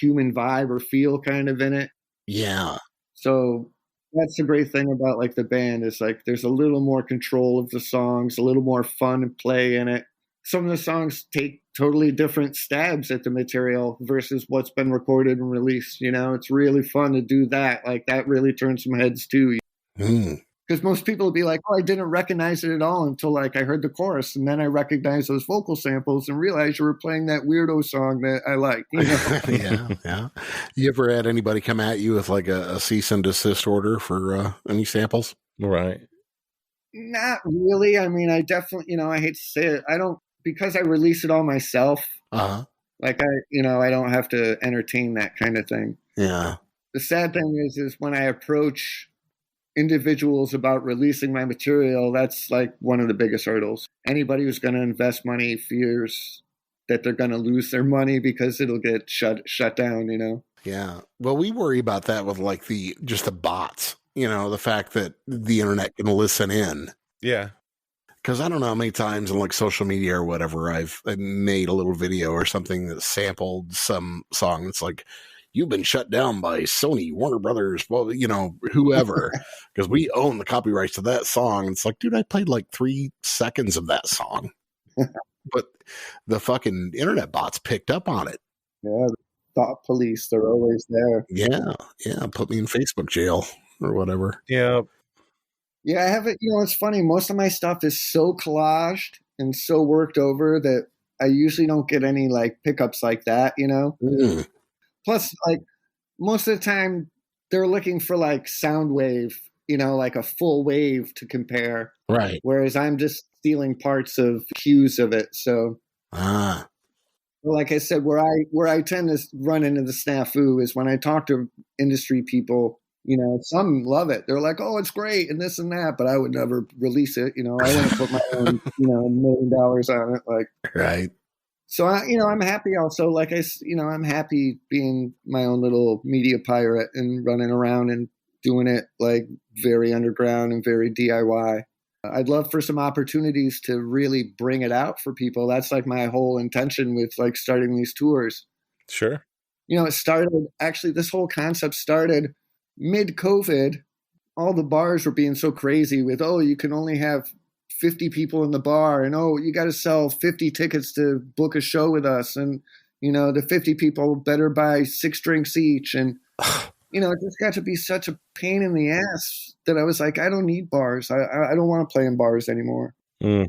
Speaker 5: human vibe or feel kind of in it.
Speaker 3: Yeah.
Speaker 5: So that's the great thing about like the band is like there's a little more control of the songs, a little more fun and play in it. Some of the songs take totally different stabs at the material versus what's been recorded and released. You know, it's really fun to do that. Like that really turns some heads too. Because most people would be like, oh, I didn't recognize it at all until like I heard the chorus. And then I recognized those vocal samples and realized you were playing that weirdo song that I like. You know?
Speaker 3: Yeah. You ever had anybody come at you with like a cease and desist order for any samples?
Speaker 4: Right.
Speaker 5: Not really. I mean, I definitely, you know, I hate to say it. I don't, because I release it all myself. Like I don't have to entertain that kind of thing.
Speaker 3: Yeah.
Speaker 5: The sad thing is when I approach individuals about releasing my material, that's like one of the biggest hurdles. Anybody who's going to invest money fears that they're going to lose their money because it'll get shut down, you know?
Speaker 3: Yeah. Well, we worry about that with like the bots, you know, the fact that the internet can listen in.
Speaker 4: Yeah.
Speaker 3: Because I don't know how many times on like social media or whatever, I've made a little video or something that sampled some song. It's like, you've been shut down by Sony, Warner Brothers, well, you know, whoever, because we own the copyrights to that song. It's like, dude, I played like 3 seconds of that song, but the fucking internet bots picked up on it.
Speaker 5: Yeah, the thought police, they're always there.
Speaker 3: Yeah, put me in Facebook jail or whatever.
Speaker 4: Yeah.
Speaker 5: Yeah, I have it. You know, it's funny. Most of my stuff is so collaged and so worked over that I usually don't get any like pickups like that, you know? Plus, like most of the time they're looking for like sound wave, you know, like a full wave to compare.
Speaker 3: Right.
Speaker 5: Whereas I'm just stealing parts of cues of it. So, like I said, where I tend to run into the snafu is when I talk to industry people. You know, some love it. They're like, "Oh, it's great," and this and that. But I would never release it. You know, I wouldn't put my own, you know, $1 million on it. Like,
Speaker 3: right.
Speaker 5: So I'm happy. Also, like I'm happy being my own little media pirate and running around and doing it like very underground and very DIY. I'd love for some opportunities to really bring it out for people. That's like my whole intention with like starting these tours.
Speaker 4: Sure.
Speaker 5: You know, this whole concept started mid-COVID. All the bars were being so crazy with, oh, you can only have 50 people in the bar, and oh, you got to sell 50 tickets to book a show with us, and you know the 50 people better buy 6 drinks each, and you know it just got to be such a pain in the ass that I was like, I don't need bars. I don't want to play in bars anymore. I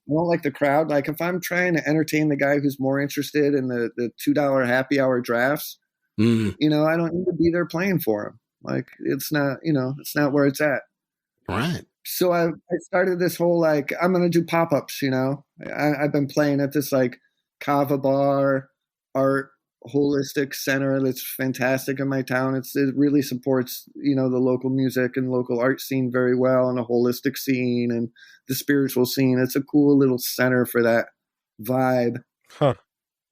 Speaker 5: don't like the crowd. Like if I'm trying to entertain the guy who's more interested in the $2 happy hour drafts, you know, I don't need to be there playing for him. Like it's not where it's at.
Speaker 3: Right.
Speaker 5: So I started this whole like, I'm going to do pop-ups, you know. I've been playing at this like kava bar art holistic center that's fantastic in my town. It really supports, you know, the local music and local art scene very well, and a holistic scene and the spiritual scene. It's a cool little center for that vibe.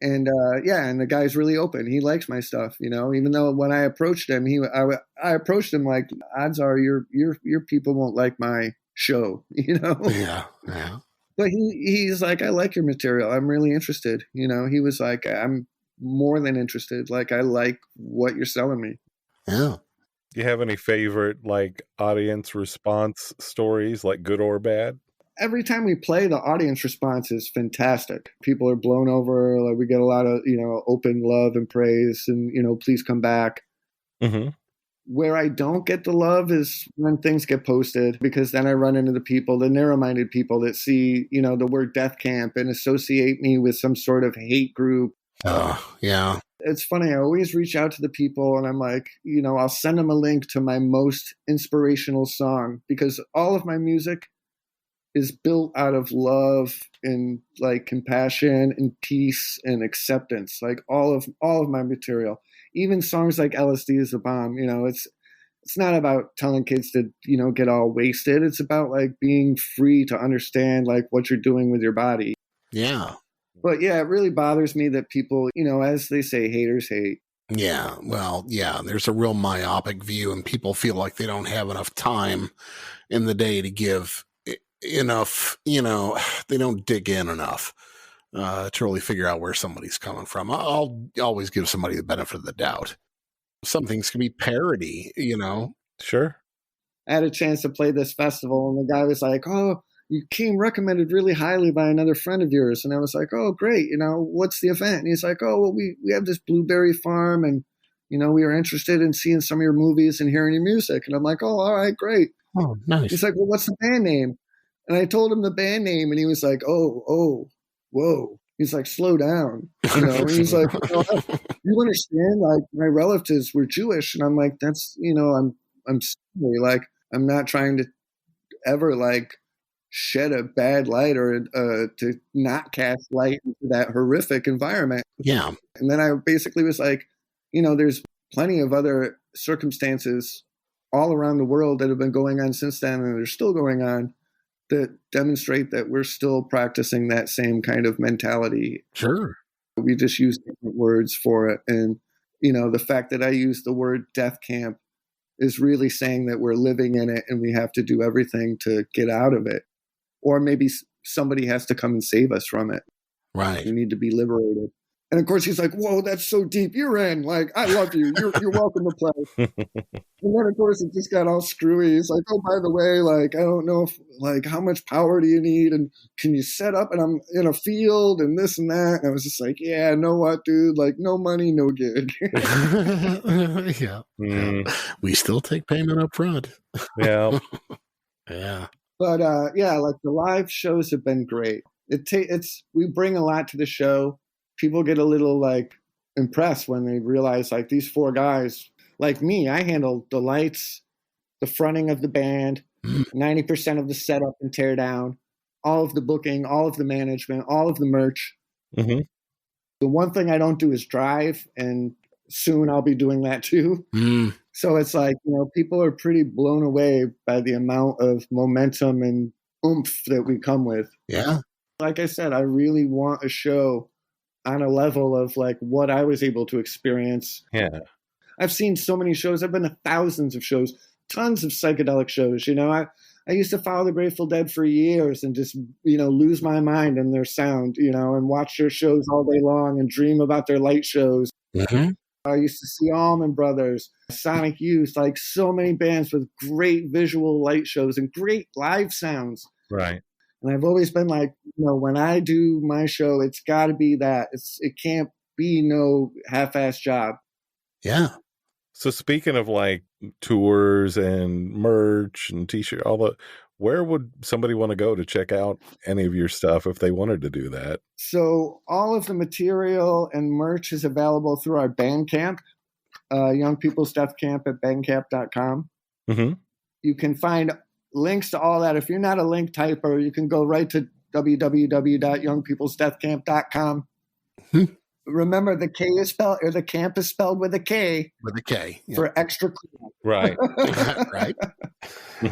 Speaker 5: And and the guy's really open. He likes my stuff, you know. Even though when I approached him, I approached him like, odds are your people won't like my show, you know.
Speaker 3: Yeah.
Speaker 5: But he's like, I like your material. I'm really interested. You know, he was like, I'm more than interested. Like, I like what you're selling me.
Speaker 3: Yeah.
Speaker 4: Do you have any favorite like audience response stories, like good or bad?
Speaker 5: every time we play, the audience response is fantastic. People are blown over. Like, we get a lot of, open love and praise and, please come back.
Speaker 4: Mm-hmm.
Speaker 5: Where I don't get the love is when things get posted, because then I run into the narrow-minded people that see, the word Deathkamp and associate me with some sort of hate group.
Speaker 3: Yeah.
Speaker 5: It's funny. I always reach out to the people and I'm like, I'll send them a link to my most inspirational song, because all of my music is built out of love and like compassion and peace and acceptance. Like all of my material, even songs like LSD is a Bomb, it's not about telling kids to, get all wasted. It's about like being free to understand like what you're doing with your body.
Speaker 3: Yeah.
Speaker 5: But yeah, it really bothers me that people, as they say, haters hate.
Speaker 3: Yeah. Well, yeah, there's a real myopic view, and people feel like they don't have enough time in the day to give enough, they don't dig in enough to really figure out where somebody's coming from. I'll always give somebody the benefit of the doubt. Some things can be parody,
Speaker 4: Sure.
Speaker 5: I had a chance to play this festival, and the guy was like, "Oh, you came recommended really highly by another friend of yours." And I was like, "Oh, great. What's the event?" And he's like, "Oh, well, we have this blueberry farm, and, we are interested in seeing some of your movies and hearing your music." And I'm like, "Oh, all right, great."
Speaker 3: Oh, nice.
Speaker 5: He's like, "Well, what's the band name?" And I told him the band name, and he was like, "Oh, whoa." He's like, "Slow down." And he's like, "You understand, like, my relatives were Jewish." And I'm like, "That's, I'm sorry. Like, I'm not trying to ever like shed a bad light or to not cast light into that horrific environment."
Speaker 3: Yeah.
Speaker 5: And then I basically was like, there's plenty of other circumstances all around the world that have been going on since then, and they're still going on, that demonstrate that we're still practicing that same kind of mentality.
Speaker 3: Sure.
Speaker 5: We just use different words for it. And, the fact that I use the word death camp is really saying that we're living in it and we have to do everything to get out of it. Or maybe somebody has to come and save us from it.
Speaker 3: Right.
Speaker 5: We need to be liberated. And of course, he's like, "Whoa, that's so deep. You're in. Like, I love you. You're welcome to play." And then, of course, it just got all screwy. He's like, "Oh, by the way, like, I don't know if, like, how much power do you need? And can you set up? And I'm in a field and this and that." And I was just like, "Yeah, know what, dude? Like, no money, no gig."
Speaker 3: Yeah. We still take payment up front.
Speaker 4: Yeah.
Speaker 3: Yeah.
Speaker 5: But yeah, like the live shows have been great. We bring a lot to the show. People get a little like impressed when they realize like these four guys, like me, I handle the lights, the fronting of the band, 90% of the setup and tear down, all of the booking, all of the management, all of the merch.
Speaker 4: Mm-hmm.
Speaker 5: The one thing I don't do is drive, and soon I'll be doing that too. So it's like, people are pretty blown away by the amount of momentum and oomph that we come with.
Speaker 3: Yeah.
Speaker 5: Like I said, I really want a show on a level of like what I was able to experience.
Speaker 4: Yeah.
Speaker 5: I've seen so many shows. I've been to thousands of shows, tons of psychedelic shows. I used to follow the Grateful Dead for years and just, lose my mind in their sound, and watch their shows all day long and dream about their light shows.
Speaker 3: Mm-hmm.
Speaker 5: I used to see Allman Brothers, Sonic Youth, like so many bands with great visual light shows and great live sounds.
Speaker 4: Right.
Speaker 5: And I've always been like, when I do my show, it's got to be that. It can't be no half-ass job.
Speaker 3: Yeah.
Speaker 4: So speaking of like tours and merch and t-shirt, where would somebody want to go to check out any of your stuff if they wanted to do that?
Speaker 5: So all of the material and merch is available through our Bandcamp, Young People's Deathkamp at bandcamp.com.
Speaker 4: Mm-hmm.
Speaker 5: You can find links to all that. If you're not a link typer, you can go right to www.youngpeoplesdeathkamp.com. Remember, the K is spelled, or the camp is spelled with a K.
Speaker 3: With a K. Yeah.
Speaker 5: For extra cool.
Speaker 4: Right.
Speaker 3: Right.
Speaker 5: I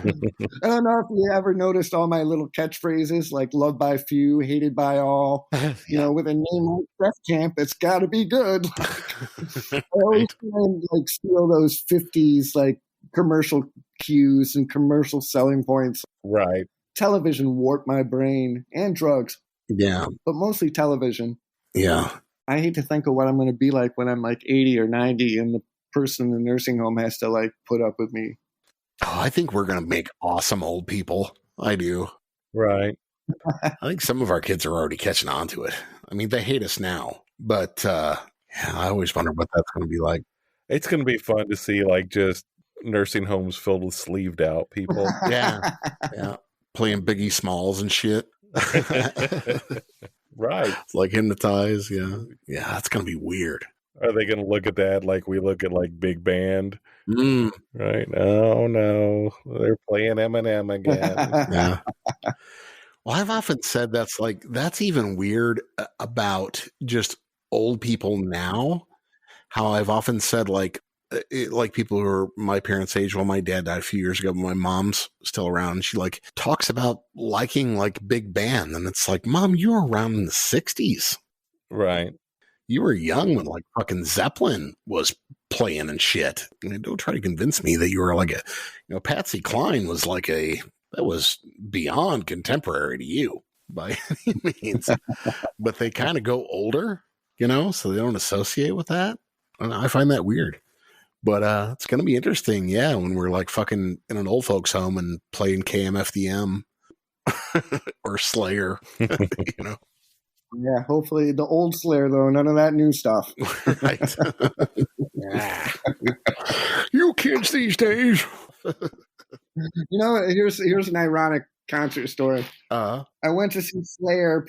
Speaker 5: don't know if you ever noticed all my little catchphrases, like loved by few, hated by all. With a name like Deathkamp, it's got to be good. I always try and like steal those 50s like commercial cues and commercial selling points.
Speaker 4: Right.
Speaker 5: Television warped my brain, and drugs.
Speaker 3: Yeah.
Speaker 5: But mostly television.
Speaker 3: Yeah.
Speaker 5: I hate to think of what I'm going to be like when I'm like 80 or 90 and the person in the nursing home has to like put up with me.
Speaker 3: Oh, I think we're going to make awesome old people. I do.
Speaker 4: Right.
Speaker 3: I think some of our kids are already catching on to it. I mean, they hate us now, but yeah, I always wonder what that's going to be like.
Speaker 4: It's going to be fun to see like just nursing homes filled with sleeved out people.
Speaker 3: Yeah. Playing Biggie Smalls and shit.
Speaker 4: Right.
Speaker 3: Like Hypnotize. Yeah. Yeah. That's going to be weird.
Speaker 4: Are they going to look at that like we look at like big band? Right. Oh no. They're playing Eminem again.
Speaker 3: Yeah. Well, I've often said that's even weird about just old people now. How I've often said like people who are my parents' age. Well, my dad died a few years ago, but my mom's still around. And she like talks about liking like big band, and it's like, Mom, you were around in the 60s,
Speaker 4: right?
Speaker 3: You were young when like fucking Zeppelin was playing and shit. I mean, don't try to convince me that you were like Patsy Cline was like that was beyond contemporary to you by any means. But they kind of go older, so they don't associate with that. And I find that weird. But it's going to be interesting, yeah, when we're like fucking in an old folks home and playing KMFDM or Slayer,
Speaker 5: Yeah, hopefully the old Slayer, though, none of that new stuff.
Speaker 3: Right. You kids these days.
Speaker 5: Here's an ironic concert story. I went to see Slayer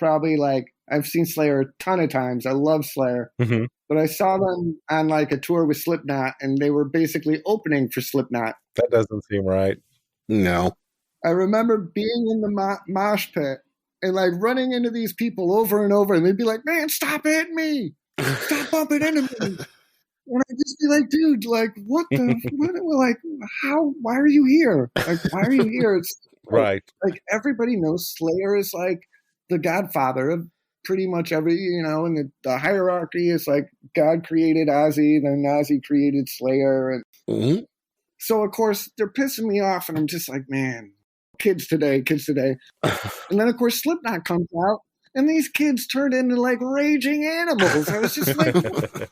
Speaker 5: I've seen Slayer a ton of times. I love Slayer.
Speaker 4: Mm-hmm.
Speaker 5: But I saw them on like a tour with Slipknot, and they were basically opening for Slipknot.
Speaker 4: That doesn't seem right.
Speaker 3: No.
Speaker 5: I remember being in the mosh pit and like running into these people over and over, and they'd be like, "Man, stop hitting me! Stop bumping into me!" And I'd just be like, "Dude, like, what the? Like, how? Why are you here? Like, why are you here?" It's
Speaker 4: right.
Speaker 5: Like everybody knows Slayer is like the godfather of pretty much every, and the hierarchy is like God created Ozzy, then Ozzy created Slayer. And so, of course, they're pissing me off. And I'm just like, man, kids today. And then, of course, Slipknot comes out and these kids turned into like raging animals. I was just like, what?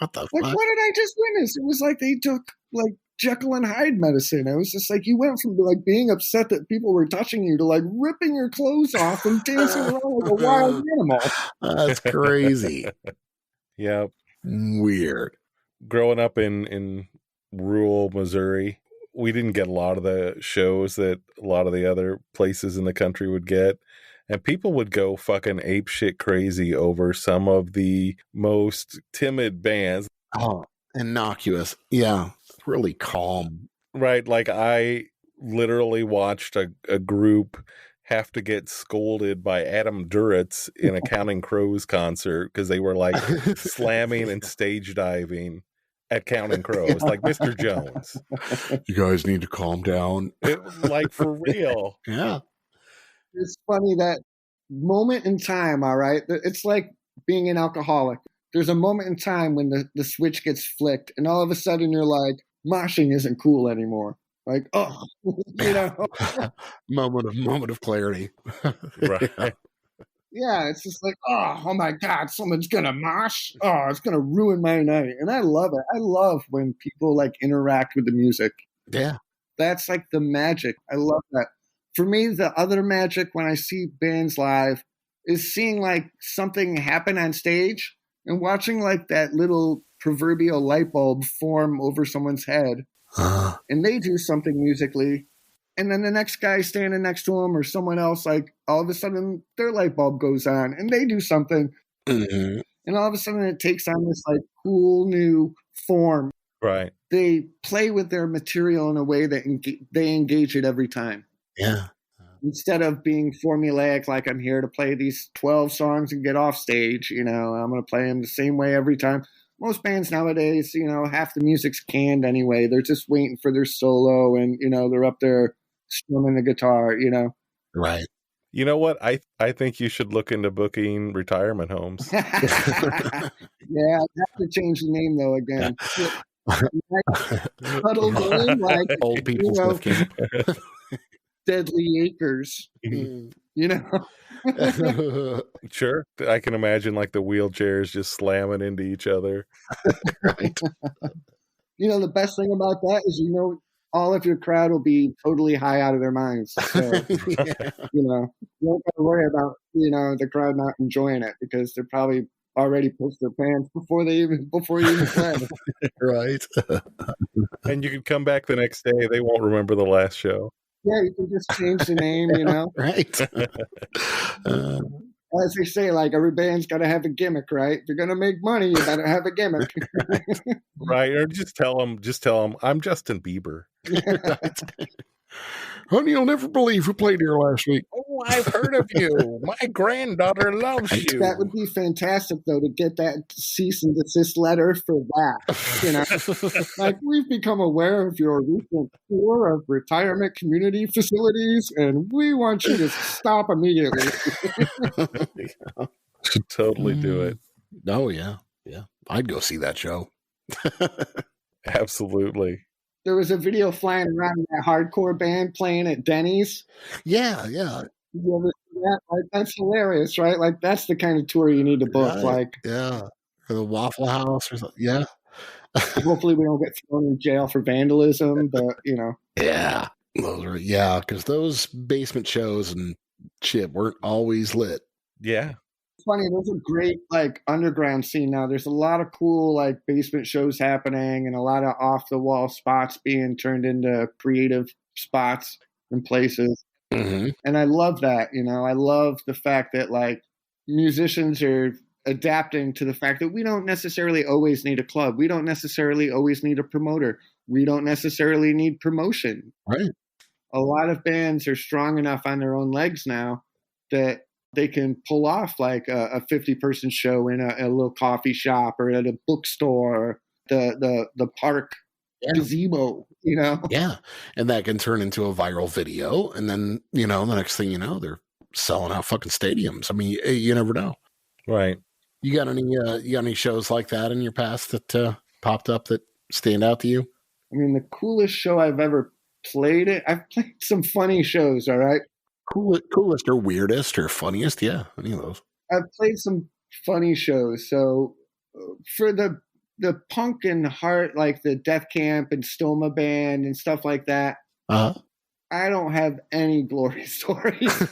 Speaker 3: What the fuck?
Speaker 5: Like, what did I just witness? It was like they took like Jekyll and Hyde medicine. I was just like, you went from like being upset that people were touching you to like ripping your clothes off and dancing around like a wild animal.
Speaker 3: That's crazy.
Speaker 4: Yeah.
Speaker 3: Weird.
Speaker 4: Growing up in rural Missouri, we didn't get a lot of the shows that a lot of the other places in the country would get. And people would go fucking apeshit crazy over some of the most timid bands.
Speaker 3: Oh, innocuous. Yeah. Really calm.
Speaker 4: Right. Like I literally watched a group have to get scolded by Adam Duritz in a Counting Crows concert because they were like slamming and stage diving at Counting Crows, like Mr. Jones.
Speaker 3: You guys need to calm down.
Speaker 4: Like for real.
Speaker 3: Yeah.
Speaker 5: It's funny that moment in time, all right? It's like being an alcoholic. There's a moment in time when the switch gets flicked and all of a sudden you're like, moshing isn't cool anymore. Like, oh,
Speaker 3: moment of clarity.
Speaker 4: Right.
Speaker 5: Yeah, it's just like, oh my God, someone's gonna mosh. Oh, it's gonna ruin my night. And I love it. I love when people like interact with the music.
Speaker 3: Yeah.
Speaker 5: That's like the magic. I love that. For me, the other magic when I see bands live is seeing like something happen on stage and watching like that little proverbial light bulb form over someone's head. And they do something musically. And then the next guy standing next to them or someone else, like all of a sudden their light bulb goes on and they do something.
Speaker 3: Mm-hmm.
Speaker 5: And all of a sudden it takes on this like cool new form.
Speaker 4: Right.
Speaker 5: They play with their material in a way that they engage it every time.
Speaker 3: Yeah.
Speaker 5: Instead of being formulaic, like I'm here to play these 12 songs and get off stage, I'm going to play them the same way every time. Most bands nowadays, half the music's canned anyway. They're just waiting for their solo and, they're up there strumming the guitar,
Speaker 3: Right.
Speaker 4: You know what? I think you should look into booking retirement homes.
Speaker 5: Yeah, I have to change the name, though, again. Huddled in, like,
Speaker 3: Old people's Deathkamp.
Speaker 5: Deadly Acres,
Speaker 4: Sure. I can imagine like the wheelchairs just slamming into each other.
Speaker 3: Right.
Speaker 5: The best thing about that is, all of your crowd will be totally high out of their minds. So,
Speaker 3: Yeah.
Speaker 5: you know, you don't got to worry about, you know, the crowd not enjoying it because they're probably already pushed their pants before you even play.
Speaker 3: Right.
Speaker 5: Mm-hmm.
Speaker 4: And you can come back the next day. They won't remember the last show.
Speaker 5: Yeah, you can just change the name, you know.
Speaker 3: Right.
Speaker 5: As they say, like every band's got to have a gimmick, right? If you're gonna make money, you better have a gimmick.
Speaker 4: Right. Or just tell them, I'm Justin Bieber.
Speaker 3: Right. Honey, you'll never believe who played here last week.
Speaker 4: Oh, I've heard of you. My granddaughter loves you.
Speaker 5: That would be fantastic, though, to get that cease and desist letter for that. You know, like we've become aware of your recent tour of retirement community facilities, and we want you to stop immediately.
Speaker 3: Yeah.
Speaker 4: Should totally do it.
Speaker 3: Oh, yeah. Yeah. I'd go see that show.
Speaker 4: Absolutely.
Speaker 5: There was a video flying around of that hardcore band playing at Denny's.
Speaker 3: Yeah.
Speaker 5: You ever see that? Like, that's hilarious, right? Like that's the kind of tour you need to book.
Speaker 3: Right.
Speaker 5: Like,
Speaker 3: yeah. Or the Waffle House or something. Yeah.
Speaker 5: hopefully we don't get thrown in jail for vandalism, but you know.
Speaker 3: Yeah. Because those basement shows and shit weren't always lit.
Speaker 4: Yeah.
Speaker 5: It's funny, there's a great like underground scene now. There's a lot of cool like basement shows happening and a lot of off the wall spots being turned into creative spots and places.
Speaker 3: Mm-hmm.
Speaker 5: And I love that, you know. I love the fact that like musicians are adapting to the fact that we don't necessarily always need a club. We don't necessarily always need a promoter. We don't necessarily need promotion.
Speaker 3: Right.
Speaker 5: A lot of bands are strong enough on their own legs now that they can pull off like a 50-person show in a little coffee shop or at a bookstore, or the park gazebo, you know?
Speaker 3: Yeah. And that can turn into a viral video. And then, you know, the next thing you know, they're selling out fucking stadiums. I mean, you never know.
Speaker 4: Right.
Speaker 3: You got any shows like that in your past that popped up that stand out to you?
Speaker 5: I mean, the coolest show I've ever played I've played some funny shows, all right?
Speaker 3: Coolest or weirdest or funniest? Yeah, any of those.
Speaker 5: I've played some funny shows. So for the punk and heart, like the Deathkamp and Stoma band and stuff like that, I don't have any glory stories.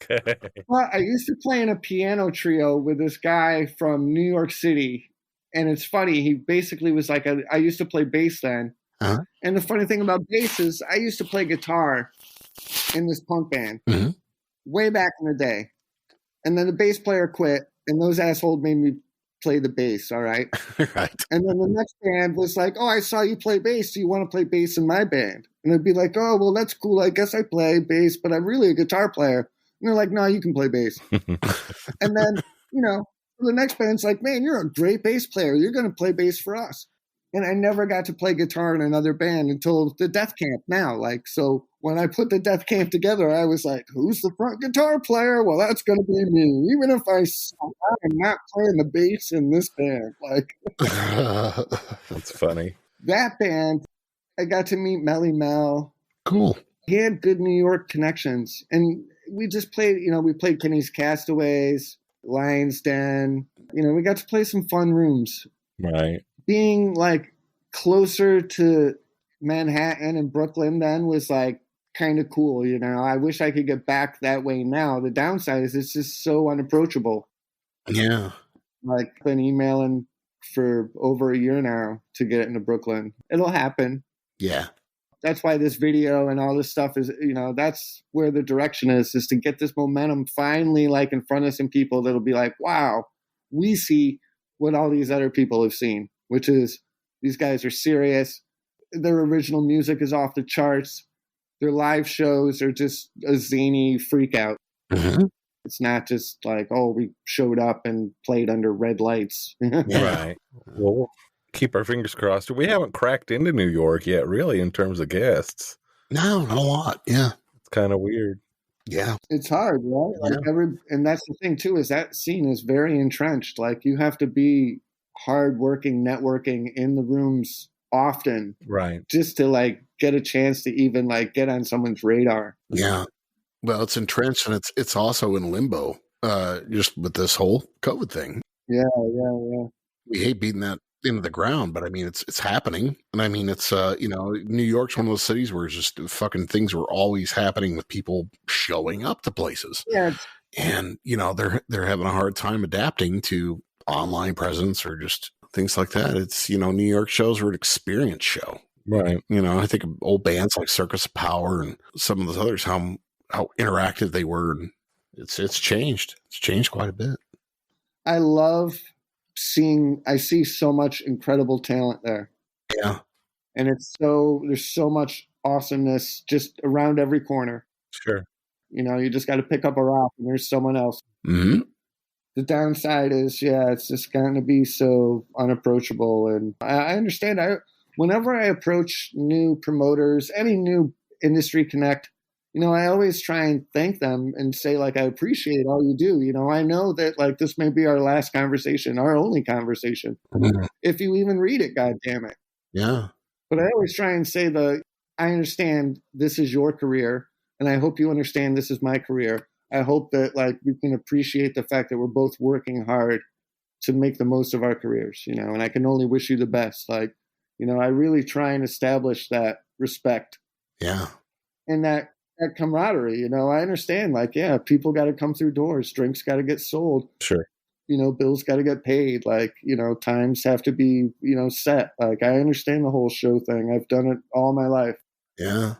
Speaker 4: Okay.
Speaker 5: But I used to play in a piano trio with this guy from New York City. And it's funny, he basically was like, I used to play bass then. And the funny thing about bass is I used to play guitar in this punk band way back in the day. And then the bass player quit, and those assholes made me play the bass, all right?
Speaker 3: Right.
Speaker 5: And then the next band was like, oh, I saw you play bass. Do you want to play bass in my band? And I'd be like, oh, well, that's cool. I guess I play bass, but I'm really a guitar player. And they're like, no, you can play bass. And then, you know, the next band's like, man, you're a great bass player. You're going to play bass for us. And I never got to play guitar in another band until the Deathkamp now. Like, so when I put the Deathkamp together, I was like, who's the front guitar player? Well, that's going to be me. Even if I'm not playing the bass in this band. Like,
Speaker 4: that's funny.
Speaker 5: That band, I got to meet Melly Mel.
Speaker 3: Cool.
Speaker 5: He had good New York connections. And we just played, you know, we played Kenny's Castaways, Lion's Den. You know, we got to play some fun rooms.
Speaker 4: Right.
Speaker 5: Being like closer to Manhattan and Brooklyn then was like kind of cool, you know. I wish I could get back that way now. The downside is it's just so unapproachable.
Speaker 3: Yeah.
Speaker 5: Like been emailing for over a year now to get into Brooklyn. It'll happen.
Speaker 3: Yeah.
Speaker 5: That's why this video and all this stuff is, you know, that's where the direction is to get this momentum finally like in front of some people that'll be like, wow, we see what all these other people have seen, which is these guys are serious. Their original music is off the charts. Their live shows are just a zany freak out. It's not just like, oh, we showed up and played under red lights.
Speaker 4: Right. Well, we'll keep our fingers crossed. We haven't cracked into New York yet, really, in terms of guests.
Speaker 3: No, not a lot. Yeah.
Speaker 4: It's kind of weird.
Speaker 3: Yeah.
Speaker 5: It's hard, right? Like and that's the thing too, is that scene is very entrenched. Like you have to be hardworking, networking in the rooms often.
Speaker 4: Right.
Speaker 5: Just to like get a chance to even like get on someone's radar.
Speaker 3: Yeah. Well, it's entrenched and it's also in limbo, just with this whole COVID thing.
Speaker 5: Yeah.
Speaker 3: We hate beating into the ground, but I mean, it's happening. And I mean, it's, New York's one of those cities where it's just fucking things were always happening with people showing up to places.
Speaker 5: Yeah.
Speaker 3: And, they're having a hard time adapting to online presence or just things like that. It's, New York shows were an experience show.
Speaker 4: Right.
Speaker 3: I think of old bands like Circus of Power and some of those others, how interactive they were. And it's changed. It's changed quite a bit.
Speaker 5: I love I see so much incredible talent there.
Speaker 3: Yeah.
Speaker 5: And there's so much awesomeness just around every corner.
Speaker 4: Sure.
Speaker 5: You just got to pick up a rock and there's someone else.
Speaker 3: Mm-hmm.
Speaker 5: The downside is, it's just going to be so unapproachable. And I understand. Whenever I approach new promoters, any new industry connect, I always try and thank them and say, like, I appreciate all you do. I know that, like, this may be our last conversation, our only conversation. Mm-hmm. If you even read it, God damn it.
Speaker 3: Yeah.
Speaker 5: But I always try and say I understand this is your career, and I hope you understand this is my career. I hope that, like, we can appreciate the fact that we're both working hard to make the most of our careers, and I can only wish you the best. Like, I really try and establish that respect.
Speaker 3: Yeah.
Speaker 5: And that camaraderie, I understand, like, people got to come through doors, drinks got to get sold.
Speaker 4: Sure.
Speaker 5: Bills got to get paid. Like, times have to be, set. Like, I understand the whole show thing. I've done it all my life.
Speaker 3: Yeah.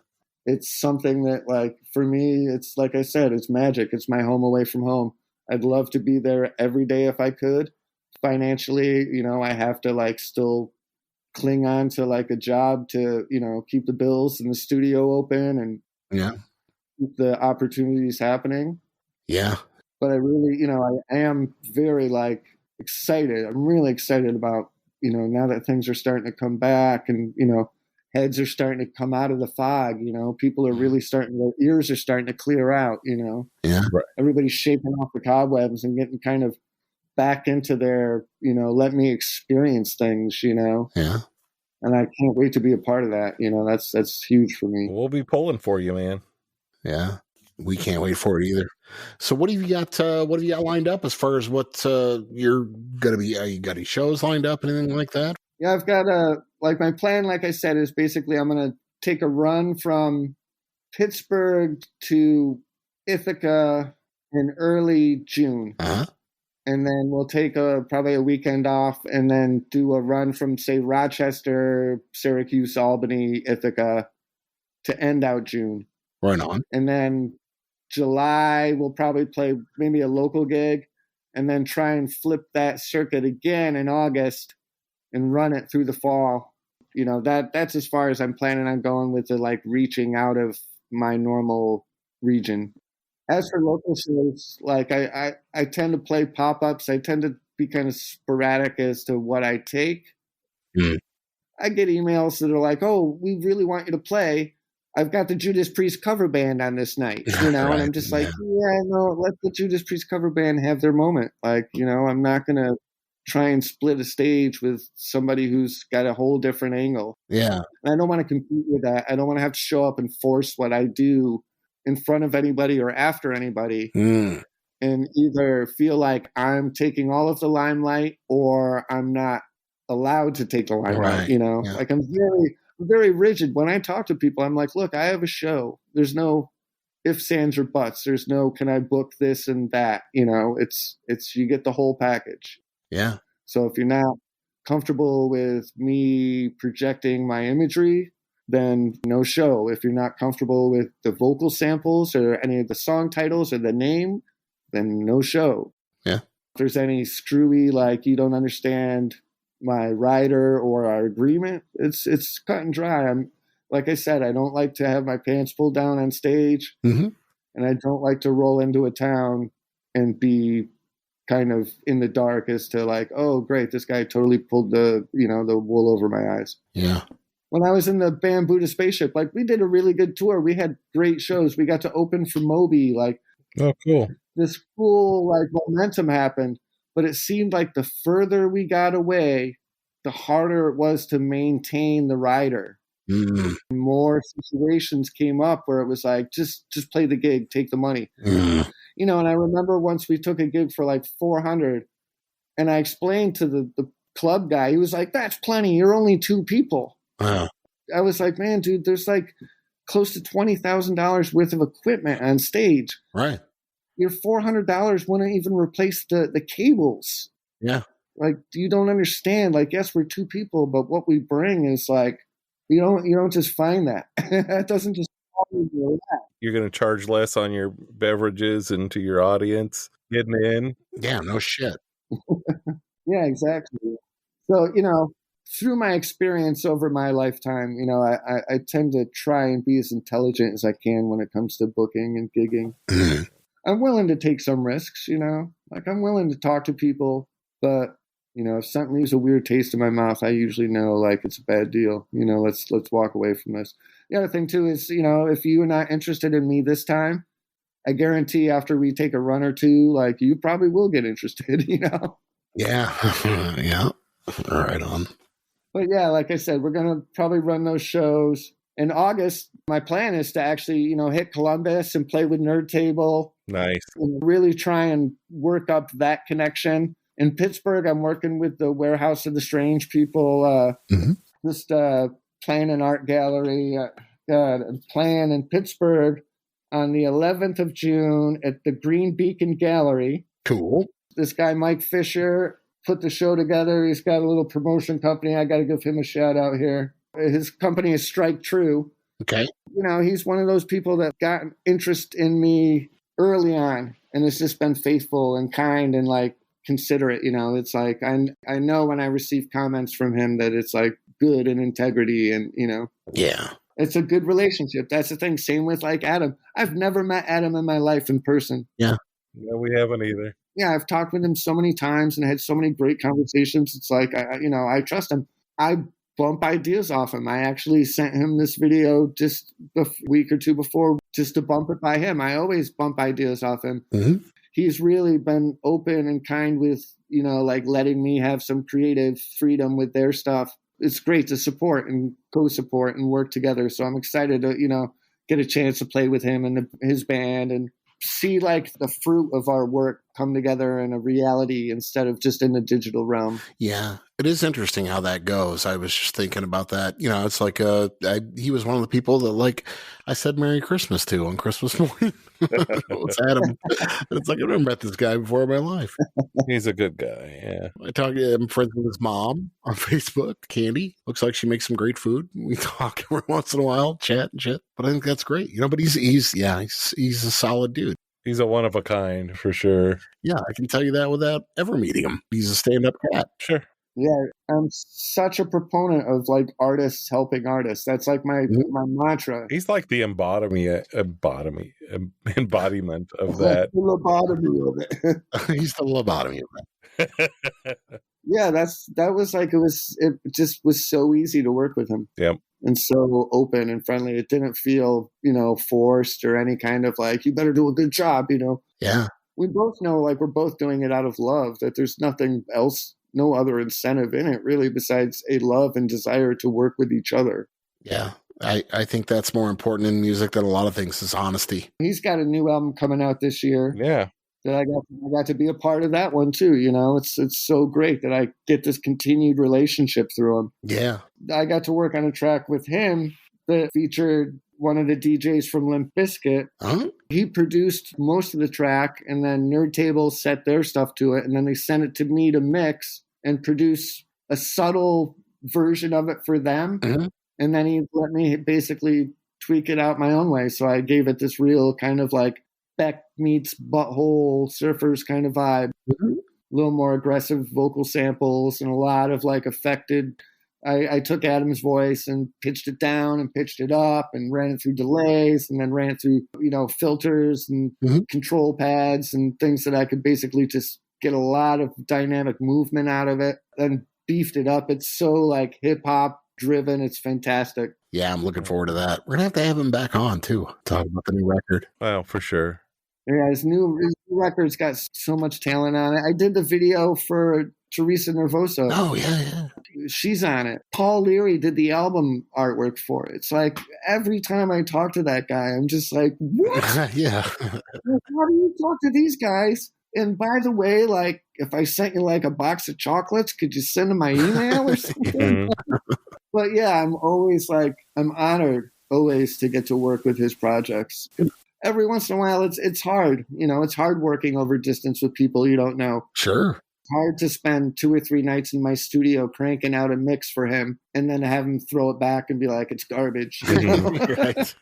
Speaker 3: It's
Speaker 5: something that, like, for me, it's like I said, it's magic. It's my home away from home. I'd love to be there every day if I could. Financially, I have to, like, still cling on to, like, a job to, keep the bills and the studio open and keep the opportunities happening.
Speaker 3: Yeah.
Speaker 5: But I really, I am very, like, excited. I'm really excited about, now that things are starting to come back and, heads are starting to come out of the fog, people are really their ears are starting to clear out,
Speaker 3: Yeah.
Speaker 4: Right.
Speaker 5: Everybody's shaking off the cobwebs and getting kind of back into their, let me experience things,
Speaker 3: Yeah.
Speaker 5: And I can't wait to be a part of that. That's huge for me.
Speaker 4: We'll be pulling for you, man.
Speaker 3: Yeah. We can't wait for it either. So what have you got? What have you got lined up as far as what you're going to be? You got any shows lined up, anything like that?
Speaker 5: Yeah, I've got my plan, like I said, is basically I'm going to take a run from Pittsburgh to Ithaca in early June.
Speaker 3: Uh-huh.
Speaker 5: And then we'll take probably a weekend off and then do a run from, say, Rochester, Syracuse, Albany, Ithaca to end out June.
Speaker 3: Right on.
Speaker 5: And then July, we'll probably play maybe a local gig and then try and flip that circuit again in August and run it through the fall. That's as far as I'm planning on going with the, like, reaching out of my normal region. As for local shows, like, I tend to play pop-ups. I tend to be kind of sporadic as to what I take.
Speaker 3: Mm.
Speaker 5: I get emails that are like, oh, we really want you to play. I've got the Judas Priest cover band on this night,
Speaker 3: Right,
Speaker 5: and I'm just like, no, let the Judas Priest cover band have their moment. Like, I'm not going to try and split a stage with somebody who's got a whole different angle.
Speaker 3: Yeah.
Speaker 5: And I don't want to compete with that. I don't want to have to show up and force what I do in front of anybody or after anybody and either feel like I'm taking all of the limelight or I'm not allowed to take the limelight,
Speaker 3: Yeah.
Speaker 5: Like, I'm very rigid. When I talk to people, I'm like, look, I have a show. There's no ifs, ands, or buts. There's no, can I book this and that? It's you get the whole package.
Speaker 3: Yeah.
Speaker 5: So if you're not comfortable with me projecting my imagery, then no show. If you're not comfortable with the vocal samples or any of the song titles or the name, then no show.
Speaker 3: Yeah.
Speaker 5: If there's any screwy, like, you don't understand my rider or our agreement, it's cut and dry. I'm, like I said, I don't like to have my pants pulled down on stage, and I don't like to roll into a town and be kind of in the dark as to, like, oh, great, this guy totally pulled the wool over my eyes.
Speaker 3: Yeah.
Speaker 5: When I was in the band Buddha Spaceship, like, we did a really good tour. We had great shows. We got to open for Moby. Like,
Speaker 4: oh, cool.
Speaker 5: This cool, like, momentum happened. But it seemed like the further we got away, the harder it was to maintain the rider.
Speaker 3: Mm.
Speaker 5: More situations came up where it was like, just play the gig, take the money.
Speaker 3: Mm.
Speaker 5: And I remember once we took a gig for like $400, and I explained to the club guy. He was like, that's plenty. You're only 2 people.
Speaker 3: Wow.
Speaker 5: I was like, man, dude, there's like close to $20,000 worth of equipment on stage.
Speaker 3: Right.
Speaker 5: Your $400 wouldn't even replace the cables.
Speaker 3: Yeah.
Speaker 5: Like, you don't understand. Like, yes, we're 2 people, but what we bring is like, you don't just find that. That doesn't just always do that.
Speaker 4: You're going to charge less on your beverages and to your audience getting in.
Speaker 3: Yeah, no shit.
Speaker 5: Yeah, exactly. So, through my experience over my lifetime, I tend to try and be as intelligent as I can when it comes to booking and gigging. I'm willing to take some risks, like I'm willing to talk to people, but if something leaves a weird taste in my mouth, I usually know like it's a bad deal. Let's walk away from this. The other thing too is, if you are not interested in me this time, I guarantee after we take a run or two, like you probably will get interested,
Speaker 3: Yeah. Yeah. All right on.
Speaker 5: But yeah, like I said, we're going to probably run those shows in August. My plan is to actually, hit Columbus and play with Nerd Table.
Speaker 4: Nice.
Speaker 5: And really try and work up that connection. In Pittsburgh, I'm working with the Warehouse of the Strange people, just playing an art gallery, playing in Pittsburgh on the 11th of June at the Green Beacon Gallery.
Speaker 3: Cool.
Speaker 5: This guy, Mike Fisher, put the show together. He's got a little promotion company. I got to give him a shout out here. His company is Strike True.
Speaker 3: Okay.
Speaker 5: He's one of those people that got interest in me early on and has just been faithful and kind and like considerate. It's like I know when I receive comments from him that it's like good and integrity and,
Speaker 3: Yeah.
Speaker 5: It's a good relationship. That's the thing. Same with like Adam. I've never met Adam in my life in person.
Speaker 3: Yeah.
Speaker 4: No, we haven't either.
Speaker 5: Yeah, I've talked with him so many times and had so many great conversations. It's like, I trust him. I bump ideas off him. I actually sent him this video just a week or two before just to bump it by him. I always bump ideas off him.
Speaker 3: Mm-hmm.
Speaker 5: He's really been open and kind with, like letting me have some creative freedom with their stuff. It's great to support and co-support and work together. So I'm excited to, get a chance to play with him and his band and see like the fruit of our work come together in a reality instead of just in the digital realm.
Speaker 3: Yeah, it is interesting how that goes. I was just thinking about that. It's like he was one of the people that like I said Merry Christmas to on Christmas morning. It's Adam. It's like I've never met this guy before in my life.
Speaker 4: He's a good guy. Yeah.
Speaker 3: I'm friends with his mom on Facebook. Candy looks like she makes some great food. We talk every once in a while, chat and shit. But I think that's great. But he's a solid dude.
Speaker 4: He's a one of a kind for sure.
Speaker 3: Yeah, I can tell you that without ever meeting him. He's a stand-up cat.
Speaker 4: Sure.
Speaker 5: Yeah, I'm such a proponent of like artists helping artists. That's like my mantra.
Speaker 4: He's like the embodiment of that.
Speaker 5: The lobotomy of it.
Speaker 3: He's the lobotomy of
Speaker 5: that. Yeah, it just was so easy to work with him.
Speaker 4: Yep.
Speaker 5: And so open and friendly. It didn't feel, forced or any kind of like, you better do a good job,
Speaker 3: Yeah.
Speaker 5: We both know like we're both doing it out of love, that there's nothing else, no other incentive in it really besides a love and desire to work with each other.
Speaker 3: Yeah. I think that's more important in music than a lot of things is honesty.
Speaker 5: He's got a new album coming out this year.
Speaker 4: Yeah.
Speaker 5: That I got to be a part of that one too. It's so great that I get this continued relationship through him.
Speaker 3: Yeah.
Speaker 5: I got to work on a track with him that featured one of the DJs from Limp Bizkit.
Speaker 3: Huh?
Speaker 5: He produced most of the track and then Nerd Table set their stuff to it. And then they sent it to me to mix and produce a subtle version of it for them.
Speaker 3: Mm-hmm.
Speaker 5: And then he let me basically tweak it out my own way. So I gave it this real kind of like Beck meets Butthole Surfers kind of vibe. Mm-hmm. A little more aggressive vocal samples and a lot of like affected. I took Adam's voice and pitched it down and pitched it up and ran it through delays and then ran it through, filters and control pads and things that I could basically just get a lot of dynamic movement out of it and beefed it up. It's so like hip hop driven. It's fantastic.
Speaker 3: Yeah, I'm looking forward to that. We're going to have him back on too. Talk about the new record.
Speaker 4: Well, for sure.
Speaker 5: Yeah, his new record's got so much talent on it. I did the video for Teresa Nervoso.
Speaker 3: Oh, yeah.
Speaker 5: She's on it. Paul Leary did the album artwork for it. It's like every time I talk to that guy, I'm just like, what?
Speaker 3: Yeah.
Speaker 5: How do you talk to these guys And by the way, like, if I sent you like a box of chocolates, could you send them my email or something? But yeah, I'm always like, I'm honored always to get to work with his projects. Every once in a while, it's hard. You know, it's hard working over distance with people you don't know.
Speaker 3: Sure.
Speaker 5: It's hard to spend 2 or 3 nights in my studio cranking out a mix for him and then have him throw it back and be like, it's garbage. You know?
Speaker 3: Right.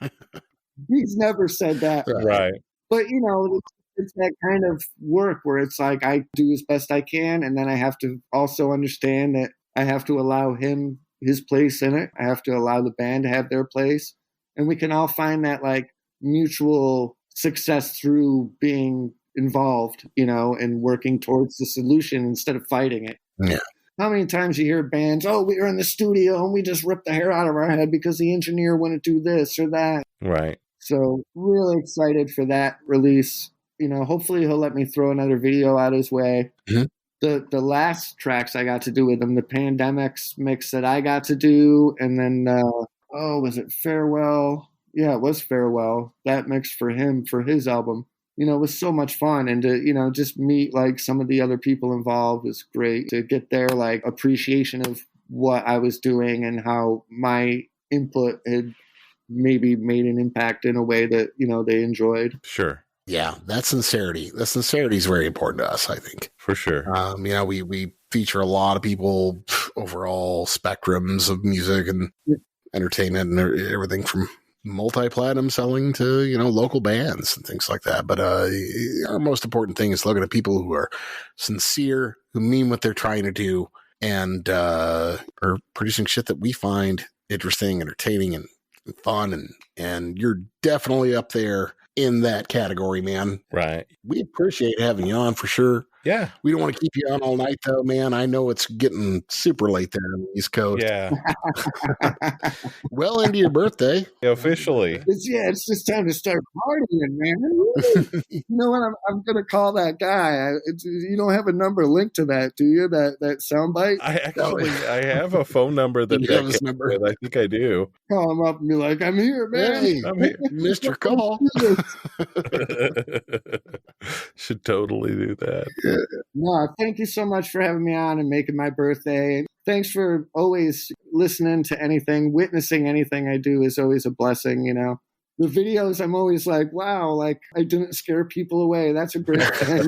Speaker 5: He's never said that.
Speaker 4: Right.
Speaker 5: But, you know, it's that kind of work where it's like I do as best I can, and then I have to also understand that I have to allow him his place in it. I have to allow the band to have their place. And we can all find that like mutual success through being involved, you know, and working towards the solution instead of fighting it.
Speaker 3: Yeah.
Speaker 5: How many times you hear bands, oh, we were in the studio and we just ripped the hair out of our head because the engineer wouldn't do this or that.
Speaker 4: Right.
Speaker 5: So really excited for that release. You know, hopefully he'll let me throw another video out his way.
Speaker 3: Mm-hmm.
Speaker 5: The last tracks I got to do with him, the Pandemics mix that I got to do, and then, was it Farewell? Yeah, it was Farewell. That mix for him, for his album. You know, it was so much fun. And to, you know, just meet like some of the other people involved was great. To get their like appreciation of what I was doing and how my input had maybe made an impact in a way that, you know, they enjoyed.
Speaker 4: Sure.
Speaker 3: Yeah, that sincerity. The sincerity is very important to us, I think.
Speaker 4: For sure.
Speaker 3: You know, we feature a lot of people over all spectrums of music and entertainment and everything from multi-platinum selling to, you know, local bands and things like that. But our most important thing is looking at people who are sincere, who mean what they're trying to do, and are producing shit that we find interesting, entertaining, and fun. And you're definitely up there in that category, man.
Speaker 4: Right.
Speaker 3: We appreciate having you on for sure.
Speaker 4: Yeah.
Speaker 3: We don't want to keep you on all night though, man. I know it's getting super late there on the East Coast.
Speaker 4: Yeah.
Speaker 3: Well into your birthday.
Speaker 4: Officially.
Speaker 5: It's just time to start partying, man. You know what? I'm going to call that guy. You don't have a number linked to that, do you? That soundbite?
Speaker 4: I have a phone number that
Speaker 3: you have his number?
Speaker 4: I think I do.
Speaker 5: Call him up and be like, I'm here, man.
Speaker 3: Hey,
Speaker 4: I'm here.
Speaker 3: Mr. Call.
Speaker 4: Should totally do that.
Speaker 5: No, thank you so much for having me on and making my birthday. Thanks for always listening to anything, witnessing anything I do is always a blessing, you know. The videos, I'm always like, wow, like I didn't scare people away. That's a great thing.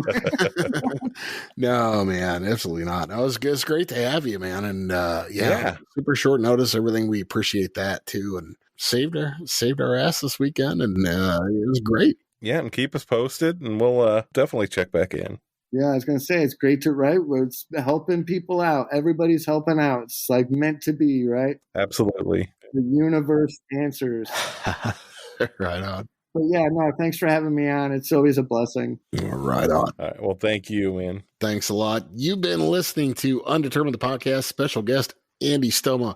Speaker 3: No, man, absolutely not. It's great to have you, man. And yeah, super short notice, everything. We appreciate that too. And saved our ass this weekend, and it was great.
Speaker 4: Yeah, and keep us posted, and we'll definitely check back in.
Speaker 5: Yeah, I was going to say, it's great to write. It's helping people out. Everybody's helping out. It's like meant to be, right?
Speaker 4: Absolutely.
Speaker 5: The universe answers.
Speaker 3: Right on.
Speaker 5: But yeah, no, thanks for having me on. It's always a blessing.
Speaker 3: Right on.
Speaker 4: All right, well, thank you, man.
Speaker 3: Thanks a lot. You've been listening to Undetermined the Podcast. Special guest, Andy Stoma,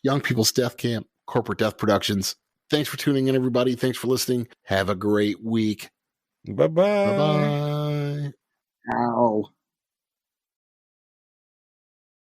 Speaker 3: Young People's Deathkamp, Corporate Death Productions. Thanks for tuning in, everybody. Thanks for listening. Have a great week.
Speaker 4: Bye-bye.
Speaker 3: Bye-bye.
Speaker 5: Ow.